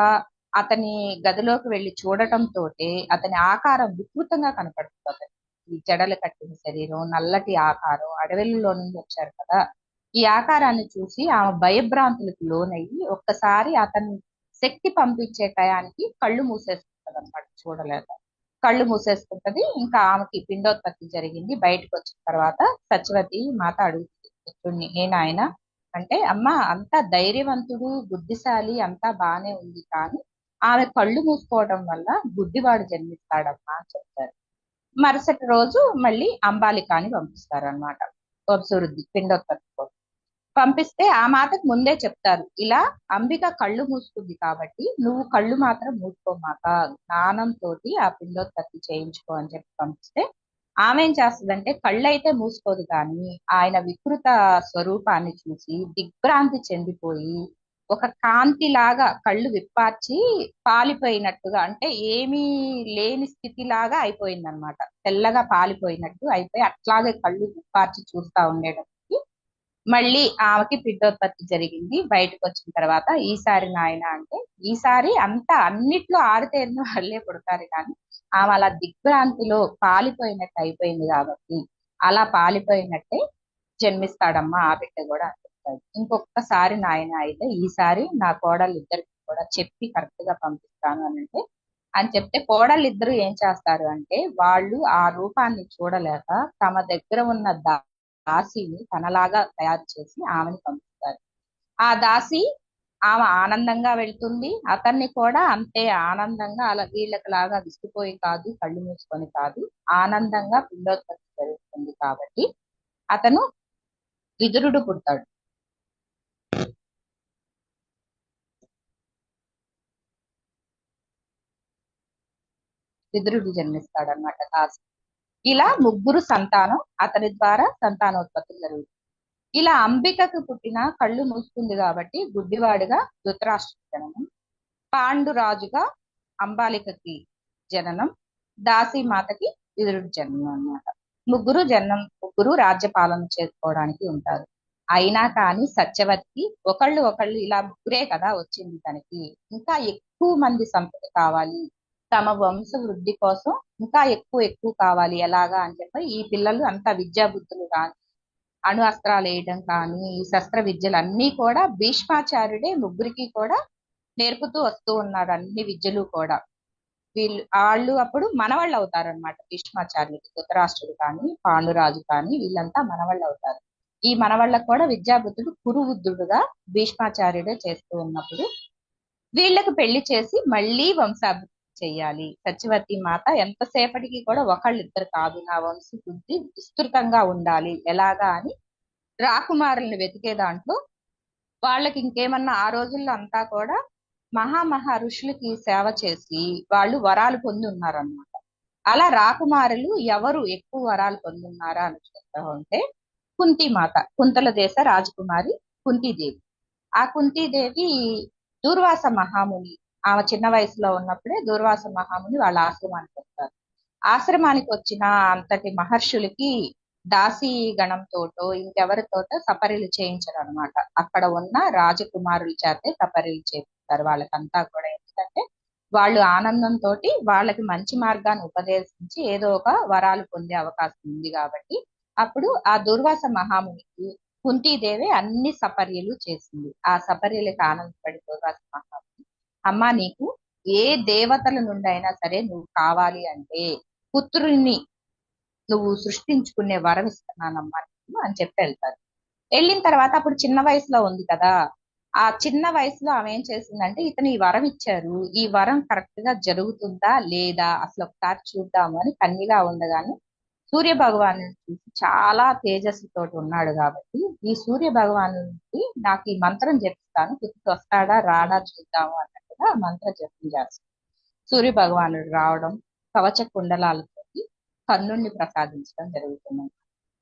అతని గదిలోకి వెళ్లి చూడటంతో అతని ఆకారం వికృతంగా కనపడుతుంది. ఈ జడలు కట్టిన శరీరం, నల్లటి ఆకారం, అడవుల్లో నుండి వచ్చారు కదా, ఈ ఆకారాన్ని చూసి ఆమె భయభ్రాంతులకు లోనయ్యి ఒక్కసారి అతని శక్తి పంపించే టయానికి కళ్ళు మూసేసుకుంటది అనమాట. చూడలేక కళ్ళు మూసేసుకుంటది. ఇంకా ఆమెకి పిండోత్పత్తి జరిగింది. బయటకు వచ్చిన తర్వాత సత్యవతి మాత అడుగుతుంది పుత్రుణ్ణి, ఏనాయన అంటే, అమ్మ అంతా ధైర్యవంతుడు బుద్ధిశాలి అంతా బానే ఉంది, కానీ ఆమె కళ్ళు మూసుకోవడం వల్ల గుడ్డివాడు జన్మిస్తాడమ్మా అని చెప్తారు. మరుసటి రోజు మళ్ళీ అంబాలికాని పంపిస్తారనమాట వంశవృద్ధి పిండోత్పత్తి కోసం. పంపిస్తే ఆ మాటకు ముందే చెప్తారు, ఇలా అంబిక కళ్ళు మూసుకుంది కాబట్టి నువ్వు కళ్ళు మాత్రం మూసుకోమాక, జ్ఞానంతో ఆ పిండోత్పత్తి చేయించుకో అని చెప్పి పంపిస్తే ఆమె ఏం చేస్తుందంటే కళ్ళు అయితే మూసుకోదు, కానీ ఆయన వికృత స్వరూపాన్ని చూసి దిగ్భ్రాంతి చెందిపోయి ఒక కాంతి లాగా కళ్ళు విప్పార్చి పాలిపోయినట్టుగా, అంటే ఏమీ లేని స్థితి లాగా అయిపోయింది అనమాట. తెల్లగా పాలిపోయినట్టు అయిపోయి అట్లాగే కళ్ళు విప్పార్చి చూస్తా ఉండేటప్పటికి మళ్ళీ ఆమెకి పిండోత్పత్తి జరిగింది. బయటకు వచ్చిన తర్వాత ఈసారి నాయన అంటే, ఈసారి అంతా అన్నిట్లో ఆరితేరిన వాళ్ళే పుడతారు, కానీ ఆమె అలా దిగ్భ్రాంతిలో పాలిపోయినట్టు అయిపోయింది కాబట్టి అలా పాలిపోయినట్టే జన్మిస్తాడమ్మా ఆ బిడ్డ కూడా అని చెప్తాడు. ఇంకొకసారి నాయన అయితే ఈసారి నా కోడలు ఇద్దరికి కూడా చెప్పి కరెక్ట్ గా పంపిస్తాను అని అంటే, అని చెప్తే కోడలు ఇద్దరు ఏం చేస్తారు అంటే, వాళ్ళు ఆ రూపాన్ని చూడలేక తమ దగ్గర ఉన్న దాసిని తనలాగా తయారు చేసి ఆమెని పంపిస్తారు. ఆ దాసి ఆమె ఆనందంగా వెళ్తుంది, అతన్ని కూడా అంతే ఆనందంగా అలా వీళ్ళకి లాగా విసిగిపోయి కాదు, కళ్ళు మూసుకొని కాదు, ఆనందంగా పిండోత్పత్తి జరుగుతుంది కాబట్టి అతను విదురుడు పుడతాడు. విదురుడు జన్మిస్తాడు అనమాట దాసి. ఇలా ముగ్గురు సంతానం అతని ద్వారా సంతానోత్పత్తి జరుగుతుంది. ఇలా అంబికకు పుట్టిన కళ్ళు మూసుకుంది కాబట్టి గుడ్డివాడిగా ధృతరాష్ట్ర జననం, పాండురాజుగా అంబాలికకి జననం, దాసి మాతకి విదురుడి జననం అన్నమాట. ముగ్గురు రాజ్యపాలన చేసుకోవడానికి ఉంటారు. అయినా కానీ సత్యవతికి ఒకళ్ళు ఇలా ముగ్గురే కదా వచ్చింది తనకి, ఇంకా ఎక్కువ మంది సంపద కావాలి, తమ వంశ వృద్ధి కోసం ఇంకా ఎక్కువ కావాలి, ఎలాగా అని చెప్పి ఈ పిల్లలు అంతా విద్యా బుద్ధులు కానీ అణు అస్త్రాలు వేయడం కానీ ఈ శస్త్ర విద్యలు అన్నీ కూడా భీష్మాచార్యుడే ముగ్గురికి కూడా నేర్పుతూ వస్తూ ఉన్నాడు. అన్ని విద్యలు కూడా వాళ్ళు అప్పుడు మనవాళ్ళు అవుతారు అనమాట. భీష్మాచార్యులు ధృతరాష్ట్రుడు కానీ పాండురాజు కానీ వీళ్ళంతా మనవాళ్ళు అవుతారు. ఈ మనవాళ్ళకు కూడా విద్యాబుద్ధుడు కురువృద్ధుడుగా భీష్మాచార్యుడే చేస్తూ ఉన్నప్పుడు వీళ్ళకి పెళ్లి చేసి మళ్ళీ వంశాభివృద్ధి చెయ్యాలి. సత్యవతి మాత ఎంతసేపటికి కూడా ఒకళ్ళిద్దరు కాదు, నా వంశవృద్ధి విస్తృతంగా ఉండాలి ఎలాగా అని రాకుమారుల్ని వెతికే దాంట్లో వాళ్ళకి ఇంకేమన్నా ఆ రోజుల్లో అంతా కూడా మహా ఋషులకి సేవ చేసి వాళ్ళు వరాలు పొంది ఉన్నారన్నమాట. అలా రాకుమారులు ఎవరు ఎక్కువ వరాలు పొంది ఉన్నారా అని చూస్తా ఉంటే కుంతిమాత, కుంతల దేశ రాజకుమారి కుంతీదేవి. ఆ కుంతీదేవి దూర్వాస మహాముని, ఆమె చిన్న వయసులో ఉన్నప్పుడే దూర్వాస మహాముని వాళ్ళ ఆశ్రమానికి వస్తారు. ఆశ్రమానికి వచ్చిన అంతటి మహర్షులకి దాసీ గణంతోటో ఇంకెవరితోటో సపర్యలు చేయించరు అనమాట. అక్కడ ఉన్న రాజకుమారుల చేతే సపర్యలు చేయిస్తారు వాళ్ళకంతా కూడా. ఎందుకంటే వాళ్ళు ఆనందంతో వాళ్ళకి మంచి మార్గాన్ని ఉపదేశించి ఏదో ఒక వరాలు పొందే అవకాశం ఉంది కాబట్టి అప్పుడు ఆ దుర్వాస మహామునికి కుంతీదేవి అన్ని సపర్యలు చేసింది. ఆ సపర్యలకు ఆనందపడి దుర్వాస మహాముని, అమ్మా నీకు ఏ దేవతల నుండి అయినా సరే నువ్వు కావాలి అంటే పుత్రుని నువ్వు సృష్టించుకునే వరం ఇస్తున్నానమ్మా నీకు అని చెప్పి వెళ్తారు. వెళ్ళిన తర్వాత అప్పుడు చిన్న వయసులో ఉంది కదా, ఆ చిన్న వయసులో ఆమె ఏం చేసిందంటే ఇతను ఈ వరం ఇచ్చారు, ఈ వరం కరెక్ట్ గా జరుగుతుందా లేదా అసలు ఒకసారి చూద్దాము అని కన్నిగా ఉండగానే సూర్య భగవాను చూసి చాలా తేజస్సుతో ఉన్నాడు కాబట్టి ఈ సూర్య భగవానుడికి నాకు ఈ మంత్రం జపిస్తాను, పుత్రుడు వస్తాడా రాడా చూద్దాము అన్నట్టుగా ఆ మంత్ర జపం చేస్తాను. సూర్య భగవానుడు రావడం కవచ కుండలాలతో కర్ణుణ్ణి ప్రసాదించడం జరుగుతుంది.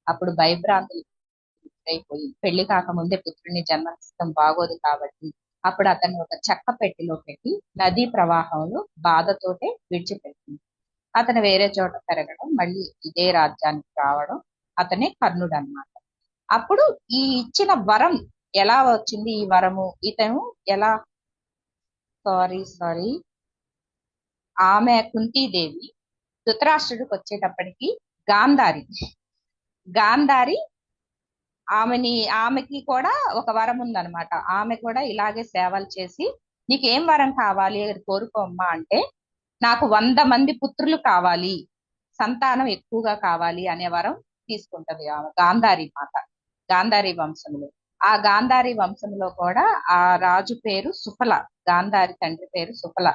అప్పుడు భయభ్రాంతులు అయిపోయి పెళ్లి కాకముందే పుత్రుని జన్మనిస్తాం బాగోదు కాబట్టి అప్పుడు అతన్ని ఒక చెక్క పెట్టెలో పెట్టి నదీ ప్రవాహంలో బాధతోటే విడిచిపెట్టింది. అతను వేరే చోట పెరగడం, మళ్ళీ ఇదే రాజ్యానికి రావడం, అతనే కర్ణుడు అన్నమాట. అప్పుడు ఈ ఇచ్చిన వరం ఎలా వచ్చింది, ఈ వరము ఇతను ఎలా సారీ ఆమె కుంతీదేవి ధృతరాష్ట్రుడికి వచ్చేటప్పటికి గాంధారి గాంధారి ఆమెకి కూడా ఒక వరం ఉందన్నమాట. ఆమె కూడా ఇలాగే సేవలు చేసి నీకేం వరం కావాలి అది కోరుకోమ్మా అంటే నాకు 100 మంది పుత్రులు కావాలి, సంతానం ఎక్కువగా కావాలి అనే వరం తీసుకుంటది ఆమె గాంధారి మాత. గాంధారి వంశంలో ఆ గాంధారి వంశంలో కూడా ఆ రాజు పేరు సుఫల, గాంధారి తండ్రి పేరు సుఫల.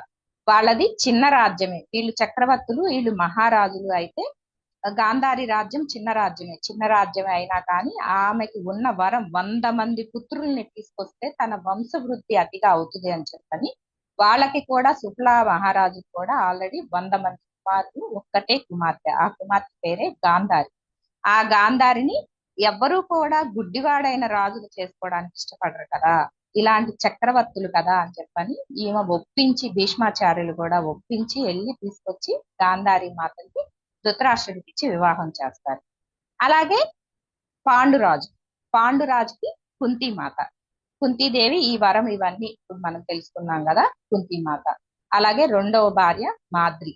వాళ్ళది చిన్న రాజ్యమే, వీళ్ళు చక్రవర్తులు వీళ్ళు మహారాజులు. అయితే గాంధారి రాజ్యం చిన్న రాజ్యమే అయినా కానీ ఆమెకి ఉన్న వరం 100 మంది పుత్రుల్ని తీసుకొస్తే తన వంశవృద్ధి అతిగా అవుతుంది అని చెప్పని వాళ్ళకి కూడా శుక్ల మహారాజు కూడా ఆల్రెడీ 100 మంది కుమారులు, ఒక్కటే కుమార్తె. ఆ కుమార్తె పేరే గాంధారి. ఆ గాంధారిని ఎవ్వరూ కూడా గుడ్డివాడైన రాజులు చేసుకోవడానికి ఇష్టపడరు కదా, ఇలాంటి చక్రవర్తులు కదా అని చెప్పని ఈమె ఒప్పించి భీష్మాచార్యులు కూడా ఒప్పించి వెళ్ళి తీసుకొచ్చి గాంధారి మాతకి ధృతరాష్ట్రుడికి ఇచ్చి వివాహం చేస్తారు. అలాగే పాండురాజు, పాండురాజుకి కుంతిమాత, కుంతీదేవి ఈ వరం ఇవన్నీ ఇప్పుడు మనం తెలుసుకున్నాం కదా కుంతిమాత. అలాగే రెండవ భార్య మాద్రి,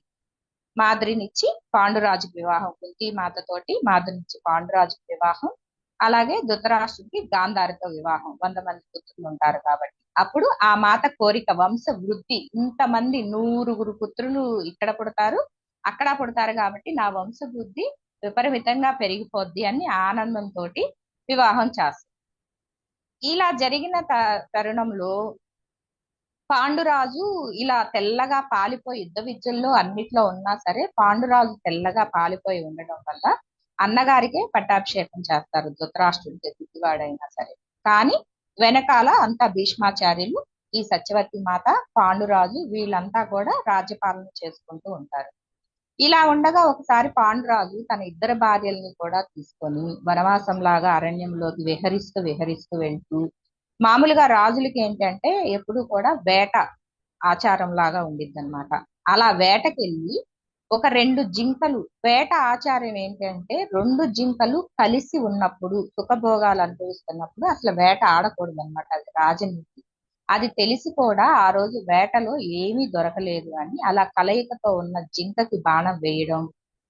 మాద్రినిచ్చి పాండురాజుకి వివాహం, కుంతిమాత తోటి మాద్రినిచ్చి పాండురాజుకి వివాహం. అలాగే ధృతరాష్ట్రుడికి గాంధారితో వివాహం, 100 మంది పుత్రులు ఉంటారు కాబట్టి అప్పుడు ఆ మాత కోరిక వంశ వృద్ధి, ఇంతమంది 100 పుత్రులు ఇక్కడ పుడతారు అక్కడ పుడతారు కాబట్టి నా వంశ వృద్ధి విపరీతంగా పెరిగిపోద్ది అని ఆనందంతో వివాహం చేస్తారు. ఇలా జరిగిన తరుణంలో పాండురాజు ఇలా తెల్లగా పాలిపోయి యుద్ధ విద్యల్లో అన్నిట్లో ఉన్నా సరే పాండురాజు తెల్లగా పాలిపోయి ఉండడం వల్ల అన్నగారికే పట్టాభిషేకం చేస్తారు, ధృతరాష్ట్రుడికి దిద్దువాడైనా సరే. కానీ వెనకాల అంతా భీష్మాచార్యులు, ఈ సత్యవతి మాత, పాండురాజు వీళ్ళంతా కూడా రాజ్యపాలన చేసుకుంటూ ఉంటారు. ఇలా ఉండగా ఒకసారి పాండురాజు తన 2 భార్యల్ని కూడా తీసుకొని వనవాసం లాగా అరణ్యంలోకి విహరిస్తూ వెళ్తూ, మామూలుగా రాజులకి ఏంటంటే ఎప్పుడు కూడా వేట ఆచారం లాగా ఉండిద్ది అనమాట. అలా వేటకెళ్ళి ఒక 2 జింకలు, వేట ఆచారం ఏంటంటే 2 జింకలు కలిసి ఉన్నప్పుడు సుఖభోగాలు అనుభవిస్తున్నప్పుడు అసలు వేట ఆడకూడదు అనమాట, అది రాజనీతి. అది తెలిసి కూడా ఆ రోజు వేటలో ఏమీ దొరకలేదు అని అలా కలయికతో ఉన్న జింకకి బాణం వేయడం.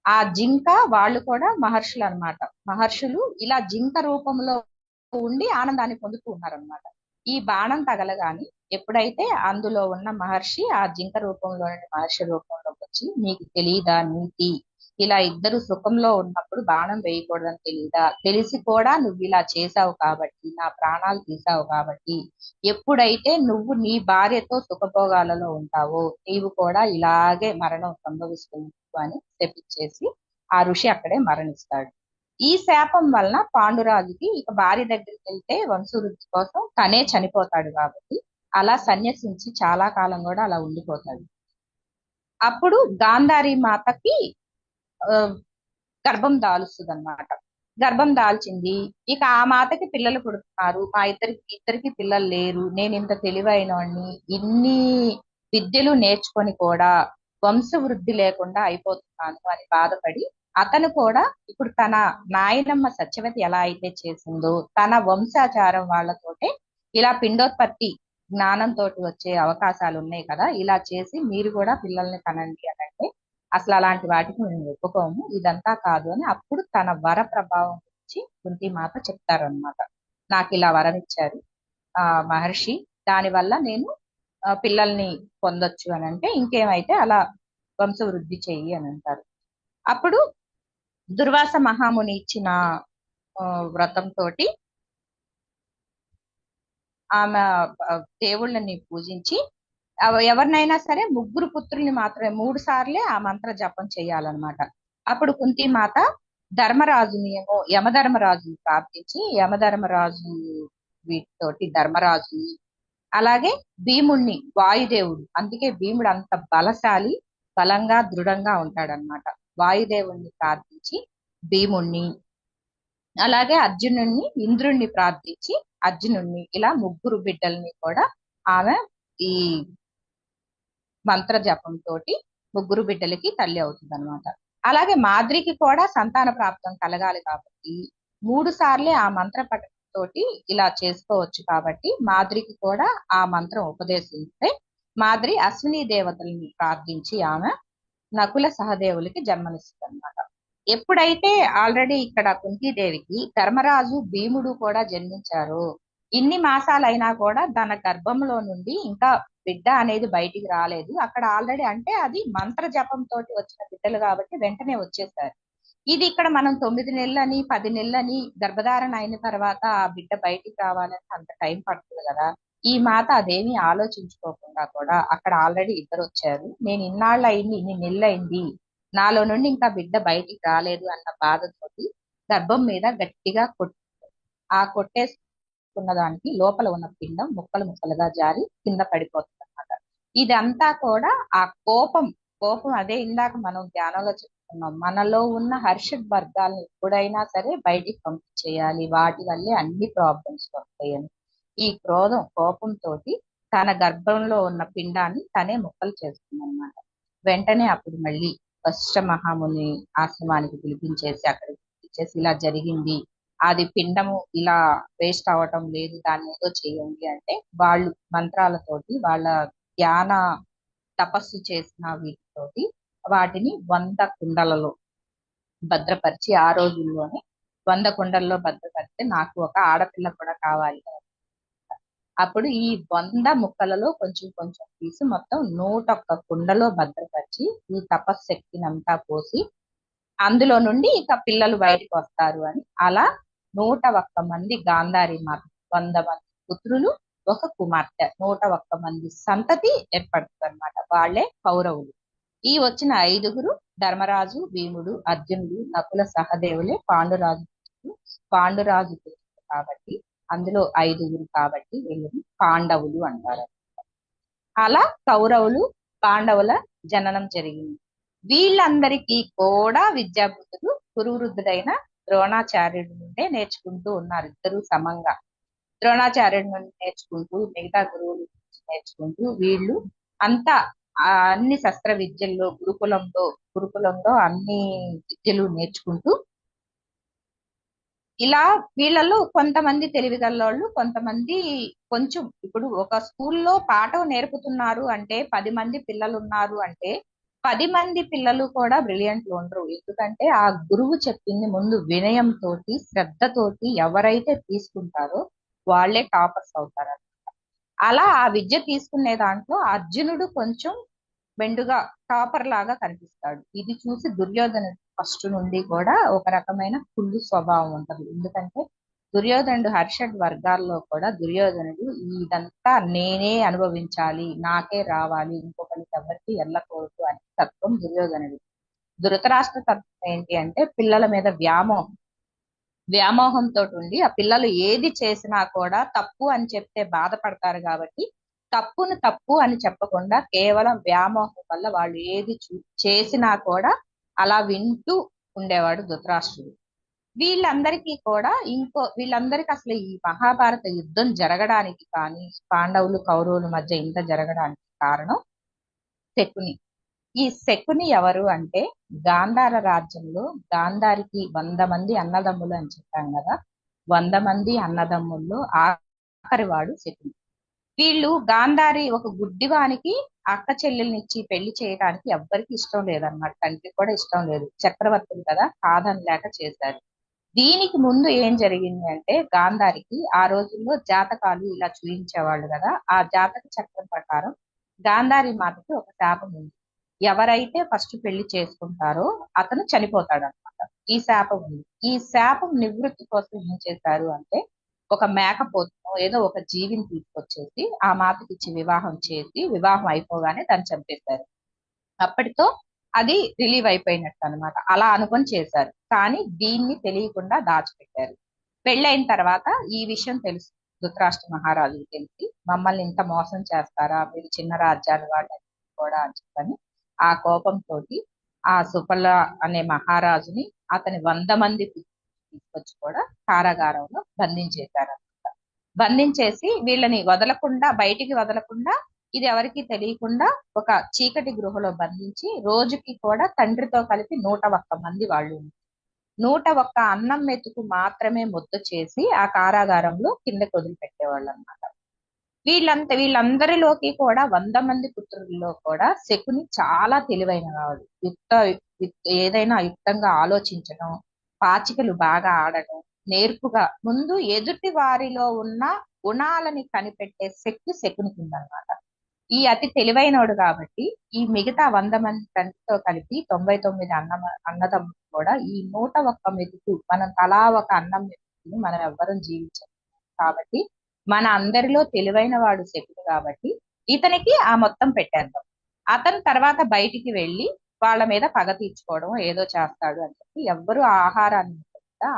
ఆ జింక వాళ్ళు కూడా మహర్షులు అన్నమాట. మహర్షులు ఇలా జింక రూపంలో ఉండి ఆనందాన్ని పొందుతూ ఉన్నారనమాట. ఈ బాణం తగలగాని ఎప్పుడైతే అందులో ఉన్న మహర్షి ఆ జింక రూపంలో నుండి మహర్షి రూపంలోకి వచ్చి నీకు తెలియదా నీతి, ఇలా ఇద్దరు సుఖంలో ఉన్నప్పుడు బాణం వేయకూడదని తెలియదా? తెలిసి కూడా నువ్వు ఇలా చేశావు కాబట్టి, నా ప్రాణాలు తీసావు కాబట్టి, ఎప్పుడైతే నువ్వు నీ భార్యతో సుఖభోగాలలో ఉంటావో నీవు కూడా ఇలాగే మరణం సంభవిస్తుంది అని శపించేసి ఆ ఋషి అక్కడే మరణిస్తాడు. ఈ శాపం వలన పాండురాజుకి ఇక భార్య దగ్గరికి వెళ్తే వంశవృద్ధి కోసం తనే చనిపోతాడు కాబట్టి అలా సన్యసించి చాలా కాలం కూడా అలా ఉండిపోతాడు. అప్పుడు గాంధారి మాతకి ఆ, గర్భం దాలుస్తుంది అనమాట. గర్భం దాల్చింది. ఇక ఆ మాతకి పిల్లలు పుడుతున్నారు. మా ఇద్దరికి పిల్లలు లేరు. నేను ఇంత తెలివైనవాడిని, ఇన్ని విద్యలు నేర్చుకొని కూడా వంశవృద్ధి లేకుండా అయిపోతున్నాను అని బాధపడి అతను కూడా ఇప్పుడు తన నాయనమ్మ సత్యవతి ఎలా అయితే చేసిందో తన వంశాచారం వాళ్ళతోటే ఇలా పిండోత్పత్తి జ్ఞానంతో వచ్చే అవకాశాలు ఉన్నాయి కదా, ఇలా చేసి మీరు కూడా పిల్లల్ని కనండి అని అంటే అసలు అలాంటి వాటికి మేము ఒప్పుకోము, ఇదంతా కాదు అని అప్పుడు తన వర ప్రభావం గురించి కుంతిమాత చెప్తారనమాట. నాకు ఇలా వరం ఇచ్చారు ఆ మహర్షి, దానివల్ల నేను పిల్లల్ని పొందొచ్చు అని అంటే ఇంకేమైతే అలా వంశవృద్ధి చెయ్యి అని అంటారు. అప్పుడు దుర్వాస మహాముని ఇచ్చిన వ్రతం తోటి ఆమె దేవుళ్ళని పూజించి ఎవరినైనా సరే ముగ్గురు పుత్రుల్ని మాత్రమే 3 సార్లే ఆ మంత్ర జపం చేయాలన్నమాట. అప్పుడు కుంతిమాత ధర్మరాజుని ఏమో యమధర్మరాజుని ప్రార్థించి యమధర్మరాజు వీటితోటి ధర్మరాజుని, అలాగే భీముణ్ణి వాయుదేవుడు, అందుకే భీముడు అంత బలశాలి, బలంగా దృఢంగా ఉంటాడనమాట. వాయుదేవుణ్ణి ప్రార్థించి భీముణ్ణి, అలాగే అర్జునుణ్ణి ఇంద్రుణ్ణి ప్రార్థించి అర్జునుణ్ణి, ఇలా ముగ్గురు బిడ్డల్ని కూడా ఆమె ఈ మంత్ర జపం తోటి ముగ్గురు బిడ్డలకి తల్లి అవుతుంది అనమాట. అలాగే మాద్రికి కూడా సంతాన ప్రాప్తం కలగాలి కాబట్టి 3 సార్లే ఆ మంత్ర పఠనం తోటి ఇలా చేసుకోవచ్చు కాబట్టి మాద్రికి కూడా ఆ మంత్రం ఉపదేశిస్తే మాద్రి అశ్విని దేవతల్ని ప్రార్థించి ఆమె నకుల సహదేవులకి జన్మనిస్తుంది అనమాట. ఎప్పుడైతే ఆల్రెడీ ఇక్కడ కుంతీదేవికి ధర్మరాజు భీముడు కూడా జన్మించారో ఇన్ని మాసాలైనా కూడా తన గర్భంలో నుండి ఇంకా బిడ్డ అనేది బయటికి రాలేదు. అక్కడ ఆల్రెడీ అంటే అది మంత్ర జపం తోటి వచ్చిన బిడ్డలు కాబట్టి వెంటనే వచ్చేసారు. ఇది ఇక్కడ మనం 9 నెలలని 10 నెలలని గర్భధారణ అయిన తర్వాత ఆ బిడ్డ బయటికి రావాలని అంత టైం పడుతుంది కదా. ఈ మాత అదేమీ ఆలోచించుకోకుండా కూడా అక్కడ ఆల్రెడీ ఇద్దరు వచ్చారు, నేను ఇన్నాళ్ళు అయింది, ఇన్ని నెలలు అయింది, నాలో నుండి ఇంకా బిడ్డ బయటికి రాలేదు అన్న బాధతోటి గర్భం మీద గట్టిగా ఆ కొట్టేసుకున్న దానికి లోపల ఉన్న పిండం ముక్కలు ముక్కలుగా జారి కింద పడిపోతుంది అనమాట. ఇదంతా కూడా ఆ కోపం అదే ఇందాక మనం ధ్యానంలో చెప్పుకున్నాం, మనలో ఉన్న హర్షడ్ వర్గాలను ఎప్పుడైనా సరే బయటికి పంపించేయాలి, వాటి వల్లే అన్ని ప్రాబ్లమ్స్ వస్తాయని ఈ కోపంతో తన గర్భంలో ఉన్న పిండాన్ని తనే ముక్కలు చేస్తుంది అనమాట. వెంటనే అప్పుడు మళ్ళీ వశిష్ఠ మహాముని ఆశ్రమానికి పిలిపించేసి అక్కడ పిలిపించేసి ఇలా జరిగింది, అది పిండము ఇలా వేస్ట్ అవ్వటం లేదు, దాన్ని ఏదో చేయండి అంటే వాళ్ళు మంత్రాలతోటి వాళ్ళ ధ్యాన తపస్సు చేసిన వీటితోటి వాటిని 100 కుండలలో భద్రపరిచి ఆ రోజుల్లోనే 100 కుండల్లో భద్రపరిస్తే నాకు ఒక ఆడపిల్ల కూడా కావాలి. అప్పుడు ఈ 100 ముక్కలలో కొంచెం కొంచెం తీసి మొత్తం 101 కుండలో భద్రపరిచి ఈ తపశ్శక్తినంతా పోసి అందులో నుండి ఇక పిల్లలు బయటకు వస్తారు అని అలా 101 మంది గాంధారి మాత, 100 మంది పుత్రులు, ఒక కుమార్తె, 101 మంది సంతతి ఏర్పడుతుంది అనమాట. వాళ్ళే కౌరవులు. ఈ వచ్చిన 5గురు ధర్మరాజు, భీముడు, అర్జునుడు, నకుల సహదేవులే పాండురాజు కాబట్టి అందులో 5గురు కాబట్టి వీళ్ళని పాండవులు అంటారు. అలా కౌరవులు పాండవుల జననం జరిగింది. వీళ్ళందరికీ కూడా విద్యాబుద్ధులు గురువృద్ధుడైన ద్రోణాచార్యుడి నుండే నేర్చుకుంటూ ఉన్నారు. ఇద్దరు సమంగా ద్రోణాచార్యుడి నుండి నేర్చుకుంటూ మిగతా గురువులు నేర్చుకుంటూ వీళ్ళు అంతా అన్ని శస్త్ర విద్యల్లో గురుకులంలో అన్ని విద్యలు నేర్చుకుంటూ ఇలా వీళ్ళలో కొంతమంది తెలివిగల్లోళ్ళు, కొంతమంది కొంచెం ఇప్పుడు ఒక స్కూల్లో పాఠం నేర్పుతున్నారు అంటే 10 మంది పిల్లలు ఉన్నారు అంటే 10 మంది పిల్లలు కూడా బ్రిలియంట్లు ఉండరు. ఎందుకంటే ఆ గురువు చెప్పింది ముందు వినయంతో శ్రద్ధతోటి ఎవరైతే తీసుకుంటారో వాళ్ళే టాపర్స్ అవుతారు. అలా ఆ విద్య తీసుకునే దాంట్లో అర్జునుడు కొంచెం మెండుగా టాపర్ లాగా కనిపిస్తాడు. ఇది చూసి దుర్యోధనుడు ఫస్ట్ నుండి కూడా ఒక రకమైన కుళ్ళు స్వభావం ఉంటది. ఎందుకంటే దుర్యోధనుడు హర్షడ్ వర్గాల్లో కూడా దుర్యోధనుడు ఇదంతా నేనే అనుభవించాలి, నాకే రావాలి, ఇంకొకరికి ఎవరికి వెళ్ళకూడదు అనే తత్వం దుర్యోధనుడు. ధృతరాష్ట్ర తత్వం ఏంటి అంటే పిల్లల మీద వ్యామోహంతో ఉండి ఆ పిల్లలు ఏది చేసినా కూడా తప్పు అని చెప్తే బాధపడతారు కాబట్టి తప్పును తప్పు అని చెప్పకుండా కేవలం వ్యామోహం వల్ల వాళ్ళు ఏది చేసినా కూడా అలా వింటూ ఉండేవాడు ధృతరాష్ట్రుడు. వీళ్ళందరికీ అసలు ఈ మహాభారత యుద్ధం జరగడానికి కానీ పాండవులు కౌరవుల మధ్య ఇంత జరగడానికి కారణం శకుని. ఈ శకుని ఎవరు అంటే గాంధార రాజ్యంలో గాంధారికి 100 మంది అన్నదమ్ములు అని చెప్పాం కదా. 100 మంది అన్నదమ్ముల్లో ఆఖరివాడు శకుని. వీళ్ళు గాంధారి ఒక గుడ్డివానికి అక్క చెల్లెల్నిచ్చి పెళ్లి చేయడానికి ఎవ్వరికి ఇష్టం లేదన్నమాట. తండ్రికి కూడా ఇష్టం లేదు. చక్రవర్తులు కదా, కాదనలేక చేశారు. దీనికి ముందు ఏం జరిగింది అంటే గాంధారికి ఆ రోజుల్లో జాతకాలు ఇలా చూయించేవాళ్ళు కదా. ఆ జాతక చక్రం ప్రకారం గాంధారి మాతకి ఒక శాపం ఉంది. ఎవరైతే ఫస్ట్ పెళ్లి చేసుకుంటారో అతను చనిపోతాడు అనమాట. ఈ శాపం ఉంది. ఈ శాపం నివృత్తి కోసం ఏం చేశారు అంటే ఒక మేకపోతును ఏదో ఒక జీవిని తీసుకొచ్చేసి ఆ మాతకి ఇచ్చి వివాహం చేసి వివాహం అయిపోగానే దాన్ని చంపేశారు. అప్పటితో అది రిలీవ్ అయిపోయినట్టు అనమాట. అలా అనుకొని చేశారు. కానీ దీన్ని తెలియకుండా దాచిపెట్టారు. పెళ్ళైన తర్వాత ఈ విషయం తెలుసు ధృతరాష్ట్ర మహారాజుకి తెలిసి మమ్మల్ని ఇంత మోసం చేస్తారా, మీరు చిన్న రాజ్యాలు వాళ్ళని కూడా అని చెప్పని ఆ కోపంతో ఆ సుఫల అనే మహారాజుని అతని 100 మంది తీసుకొచ్చి కూడా కారాగారంలో బంధించేశారనమాట. బంధించేసి వీళ్ళని బయటికి వదలకుండా ఇది ఎవరికి తెలియకుండా ఒక చీకటి గృహలో బంధించి రోజుకి కూడా తండ్రితో కలిపి 101 మంది వాళ్ళు 101 అన్నం మెతుకు మాత్రమే ముద్ద చేసి ఆ కారాగారంలో కిందకి వదిలిపెట్టేవాళ్ళు అనమాట. వీళ్ళందరిలోకి కూడా 100 మంది పుత్రుల్లో కూడా శకుని చాలా తెలివైన వాడు. ఏదైనా యుక్తంగా ఆలోచించడం, పాచికలు బాగా ఆడటం, నేర్పుగా ముందు ఎదుటి వారిలో ఉన్న గుణాలని కనిపెట్టే శక్తి శకునికి ఉందన్నమాట. ఈ అతి తెలివైనోడు కాబట్టి ఈ మిగతా 100 మంది తండ్రితో కలిపి 99 అన్నదమ్ములు కూడా ఈ 101 మెతుకు మనం తలా ఒక అన్నం మెతుకుని మనం ఎవ్వరం జీవించాం కాబట్టి మన అందరిలో తెలివైన వాడు శకుడు కాబట్టి ఇతనికి ఆ మొత్తం పెట్టేద్దాం. అతను తర్వాత బయటికి వెళ్ళి వాళ్ళ మీద పగ తీర్చుకోవడం ఏదో చేస్తాడు అని చెప్పి ఎవ్వరు ఆ ఆహారాన్ని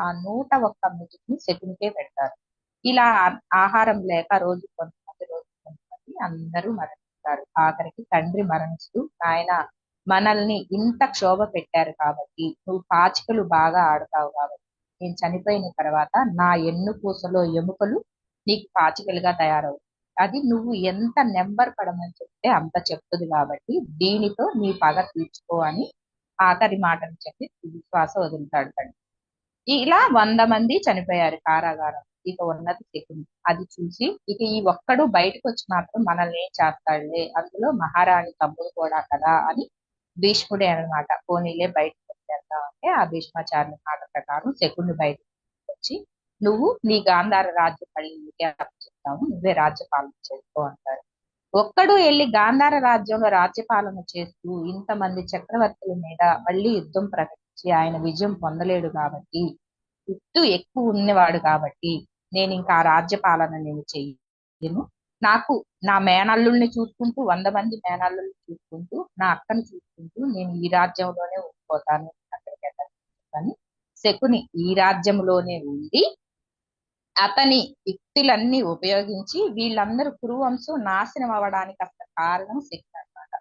ఆ 101 మెతుకుని శకునికే పెడతారు. ఇలా ఆహారం లేక రోజు కొంతమంది అందరూ మరణిస్తారు. ఆఖరికి తండ్రి మరణిస్తూ ఆయన మనల్ని ఇంత క్షోభ పెట్టారు కాబట్టి నువ్వు పాచికలు బాగా ఆడతావు కాబట్టి నేను చనిపోయిన తర్వాత నా ఎన్నుపూసలో ఎముకలు నీకు పాచికలుగా తయారవుతాయి. అది నువ్వు ఎంత నెంబర్ పడమని చెప్తే అంత చెప్తుంది కాబట్టి దీనితో నీ పగ తీర్చుకో అని ఆఖరి మాటలు చెప్పి విశ్వాస వదులుతాడు తండ్రి. ఇలా 100 మంది చనిపోయారు కారాగారం. ఇక ఉన్నది శకుని. అది చూసి ఇక ఈ ఒక్కడు బయటకు వచ్చి మాత్రం మనల్ని ఏం చేస్తాడులే, అందులో మహారాణి తమ్ముడు కూడా కదా అని భీష్ముడే అనమాట. పోనీలే బయటకు వచ్చేద్దాం అంటే ఆ భీష్మాచార్యుల మాట ప్రకారం శకుని బయటకు వచ్చి నువ్వు నీ గాంధార రాజ్యం మళ్ళీ నీకే అప్పచెప్తావు, నువ్వే రాజ్యపాలన చేసుకో అంటారు. ఒక్కడు వెళ్ళి గాంధార రాజ్యంలో రాజ్యపాలన చేస్తూ ఇంతమంది చక్రవర్తుల మీద మళ్ళీ యుద్ధం ప్రకటించి ఆయన విజయం పొందలేడు కాబట్టి ఎక్కువ ఉన్నవాడు కాబట్టి నేను ఇంకా ఆ రాజ్యపాలన నేను చెయ్యను. నాకు నా మేనల్లుల్ని చూసుకుంటూ 100 మంది మేనల్లుల్ని చూసుకుంటూ నా అక్కని చూసుకుంటూ నేను ఈ రాజ్యంలోనే ఉండిపోతాను అక్కడికి వెళ్ళని శకుని ఈ రాజ్యంలోనే ఉండి అతని యుక్తులన్నీ ఉపయోగించి వీళ్ళందరూ కురువంశం నాశనం అవ్వడానికి అసలు కారణం శకుని అన్నమాట.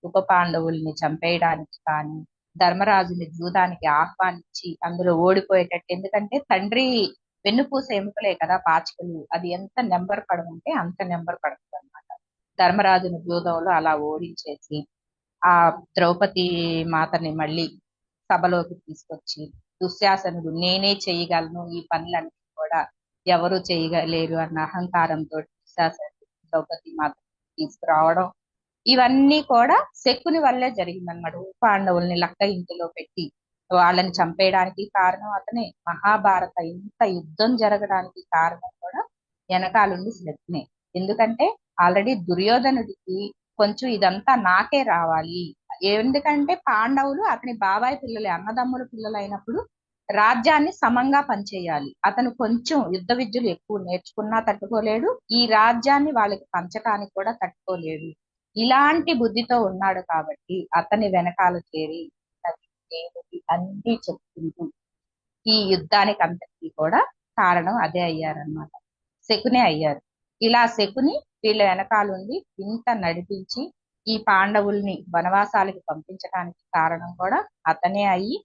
ఉప పాండవుల్ని చంపేయడానికి కానీ ధర్మరాజుని జూదానికి ఆహ్వానించి అందులో ఓడిపోయేటట్టు, ఎందుకంటే తండ్రి వెన్నుపూస ఎముకలే కదా పాచికలు, అది ఎంత నెంబర్ పడమంటే అంత నెంబర్ పడుతుంది అనమాట. ధర్మరాజుని జూదంలో అలా ఓడించేసి ఆ ద్రౌపది మాతని మళ్ళీ సభలోకి తీసుకొచ్చి దుశ్శాసనుడు నేనే చేయగలను ఈ పనులన్నీ కూడా ఎవరు చేయలేరు అన్న అహంకారంతో దుశ్శాసనుడు ద్రౌపది మాత తీసుకురావడం ఇవన్నీ కూడా శకుని వల్లే జరిగిందన్నమాట. పాండవుల్ని లక్క ఇంటిలో పెట్టి వాళ్ళని చంపేయడానికి కారణం అతనే. మహాభారత ఇంత యుద్ధం జరగడానికి కారణం కూడా వెనకాలండి శకునే. ఎందుకంటే ఆల్రెడీ దుర్యోధనుడికి కొంచెం ఇదంతా నాకే రావాలి. ఎందుకంటే పాండవులు అతని బాబాయ్ పిల్లలే, అన్నదమ్ముల పిల్లలు అయినప్పుడు రాజ్యాన్ని సమంగా పంచేయాలి. అతను కొంచెం యుద్ధ విద్యలు ఎక్కువ నేర్చుకున్నా తట్టుకోలేడు, ఈ రాజ్యాన్ని వాళ్ళకి పంచటానికి కూడా తట్టుకోలేడు. ఇలాంటి బుద్ధితో ఉన్నాడు కాబట్టి అతని వెనకాల చేరి దేవుడి అన్ని చెప్పుకుంటూ ఈ యుద్ధానికి అంతటికీ కూడా కారణం అదే అయ్యారనమాట. శకునే అయ్యారు. ఇలా శకుని వీళ్ళ వెనకాలండి ఇంత నడిపించి ఈ పాండవుల్ని వనవాసాలకి పంపించడానికి కారణం కూడా అతనే అయ్యి,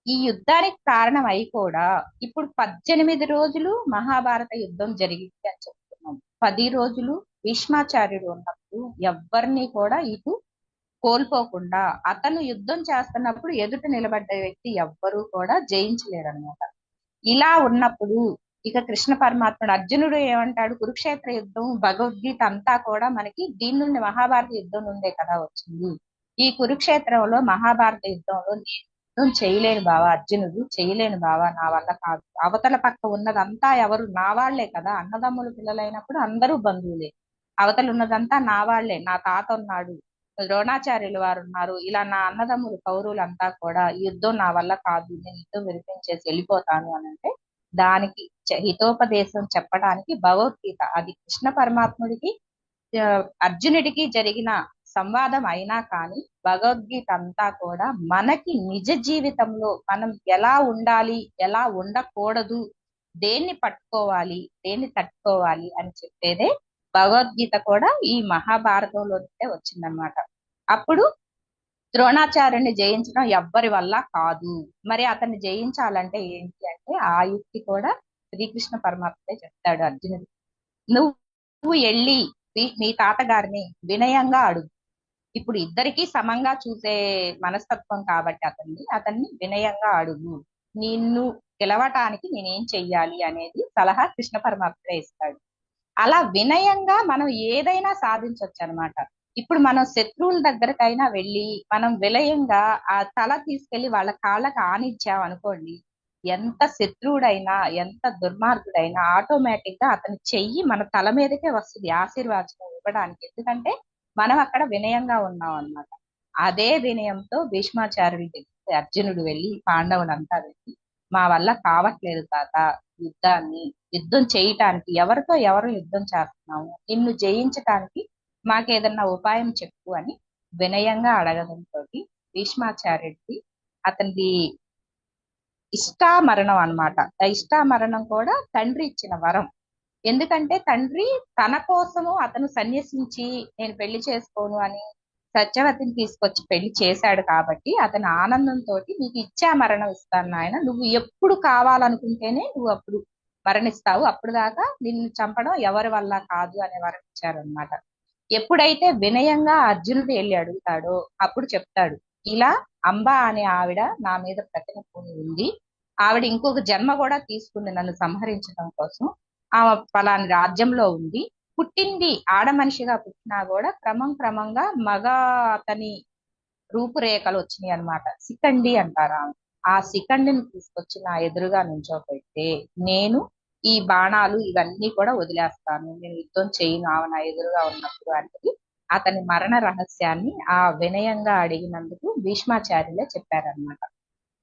ఈ యుద్ధానికి కారణం అయి కూడా ఇప్పుడు 18 రోజులు మహాభారత యుద్ధం జరిగింది అని చెప్తున్నాం. 10 రోజులు భీష్మాచార్యుడు ఉన్నప్పుడు ఎవ్వరిని కూడా ఇటు కోల్పోకుండా అతను యుద్ధం చేస్తున్నప్పుడు ఎదుట నిలబడ్డ వ్యక్తి ఎవ్వరూ కూడా జయించలేరన్నమాట. ఇలా ఉన్నప్పుడు ఇక కృష్ణ పరమాత్ముడు అర్జునుడు ఏమంటాడు, కురుక్షేత్ర యుద్ధం భగవద్గీత అంతా కూడా మనకి దీని నుండి మహాభారత యుద్ధం నుండే కదా వచ్చింది. ఈ కురుక్షేత్రంలో మహాభారత యుద్ధంలో నేను యుద్ధం చేయలేను బావా, అర్జునుడు చేయలేను బావా, నా వల్ల కాదు. అవతల పక్క ఉన్నదంతా ఎవరు, నా వాళ్లే కదా, అన్నదమ్ములు పిల్లలైనప్పుడు అందరూ బంధువులే. అవతల ఉన్నదంతా నా వాళ్లే, నా తాత ఉన్నాడు, ద్రోణాచార్యులు వారు ఉన్నారు, ఇలా నా అన్నదమ్ములు కౌరవులంతా కూడా ఈ యుద్ధం నా వల్ల కాదు, నేను యుద్ధం విరిపించేసి వెళ్ళిపోతాను అని అంటే దానికి హితోపదేశం చెప్పడానికి భగవద్గీత, అది కృష్ణ పరమాత్ముడికి ఆ, అర్జునుడికి జరిగిన సంవాదం అయినా కానీ భగవద్గీత అంతా కూడా మనకి నిజ జీవితంలో మనం ఎలా ఉండాలి, ఎలా ఉండకూడదు, దేన్ని పట్టుకోవాలి, దేన్ని తట్టుకోవాలి అని చెప్పేదే భగవద్గీత కూడా ఈ మహాభారతంలో నుండే వచ్చిందనమాట. అప్పుడు ద్రోణాచార్యుని జయించడం ఎవ్వరి వల్ల కాదు. మరి అతన్ని జయించాలంటే ఏంటి అంటే ఆ యుక్తి కూడా శ్రీకృష్ణ పరమాత్మే చెప్తాడు అర్జునుడు. నువ్వు వెళ్ళి మీ తాతగారిని వినయంగా అడుగు. ఇప్పుడు ఇద్దరికి సమంగా చూసే మనస్తత్వం కాబట్టి అతన్ని వినయంగా అడుగు. నిన్ను గెలవటానికి నేనేం చెయ్యాలి అనేది సలహా కృష్ణ పరమాత్మే ఇస్తాడు. అలా వినయంగా మనం ఏదైనా సాధించవచ్చు అనమాట. ఇప్పుడు మనం శత్రువుల దగ్గరకైనా వెళ్ళి మనం వినయంగా ఆ తల తీసుకెళ్లి వాళ్ళ కాళ్ళకి ఆనిచ్చాం అనుకోండి, ఎంత శత్రువుడైనా ఎంత దుర్మార్గుడైనా ఆటోమేటిక్ గా అతని చెయ్యి మన తల మీదకే వస్తుంది ఆశీర్వాదం ఇవ్వడానికి. ఎందుకంటే మనం అక్కడ వినయంగా ఉన్నాం అన్నమాట. అదే వినయంతో భీష్మాచార్యుడి దగ్గరికి అర్జునుడు వెళ్ళి పాండవులంతా వెళ్ళి, మా వల్ల కావట్లేదు తాత యుద్ధం చేయటానికి, ఎవరితో ఎవరు యుద్ధం చేస్తున్నాము, నిన్ను జయించటానికి మాకేదన్నా ఉపాయం చెప్పు అని వినయంగా అడగడంతో భీష్మాచార్యుడికి అతనిది ఇష్టామరణం అన్నమాట. ఆ ఇష్టామరణం కూడా తండ్రి ఇచ్చిన వరం. ఎందుకంటే తండ్రి తన కోసము అతను సన్యసించి నేను పెళ్లి చేసుకోను అని సత్యవతిని తీసుకొచ్చి పెళ్లి చేశాడు కాబట్టి అతని ఆనందంతో నీకు ఇచ్చా మరణం ఇస్తాను నాయన, నువ్వు ఎప్పుడు కావాలనుకుంటేనే నువ్వు అప్పుడు మరణిస్తావు, అప్పుడు దాకా నిన్ను చంపడం ఎవరి వల్ల కాదు అనే వరం ఇచ్చారనమాట. ఎప్పుడైతే వినయంగా అర్జునుడు వెళ్ళి అడుగుతాడో అప్పుడు చెప్తాడు, ఇలా అంబ అనే ఆవిడ నా మీద ప్రతిన పూని ఉంది, ఆవిడ ఇంకొక జన్మ కూడా తీసుకుంది నన్ను సంహరించడం కోసం, ఆమె పలాని రాజ్యంలో ఉంది, పుట్టింది ఆడ మనిషిగా పుట్టినా కూడా క్రమంగా మగ అతని రూపురేఖలు వచ్చినాయి అనమాట. శిఖండి అంటారు ఆమె. ఆ శిఖండిని తీసుకొచ్చి నా ఎదురుగా నుంచోబెడితే నేను ఈ బాణాలు ఇవన్నీ కూడా వదిలేస్తాను, నేను యుద్ధం చేయను ఆమె నా ఎదురుగా ఉన్నప్పుడు అనేది అతని మరణ రహస్యాన్ని ఆ వినయంగా అడిగినందుకు భీష్మాచార్యులే చెప్పారనమాట.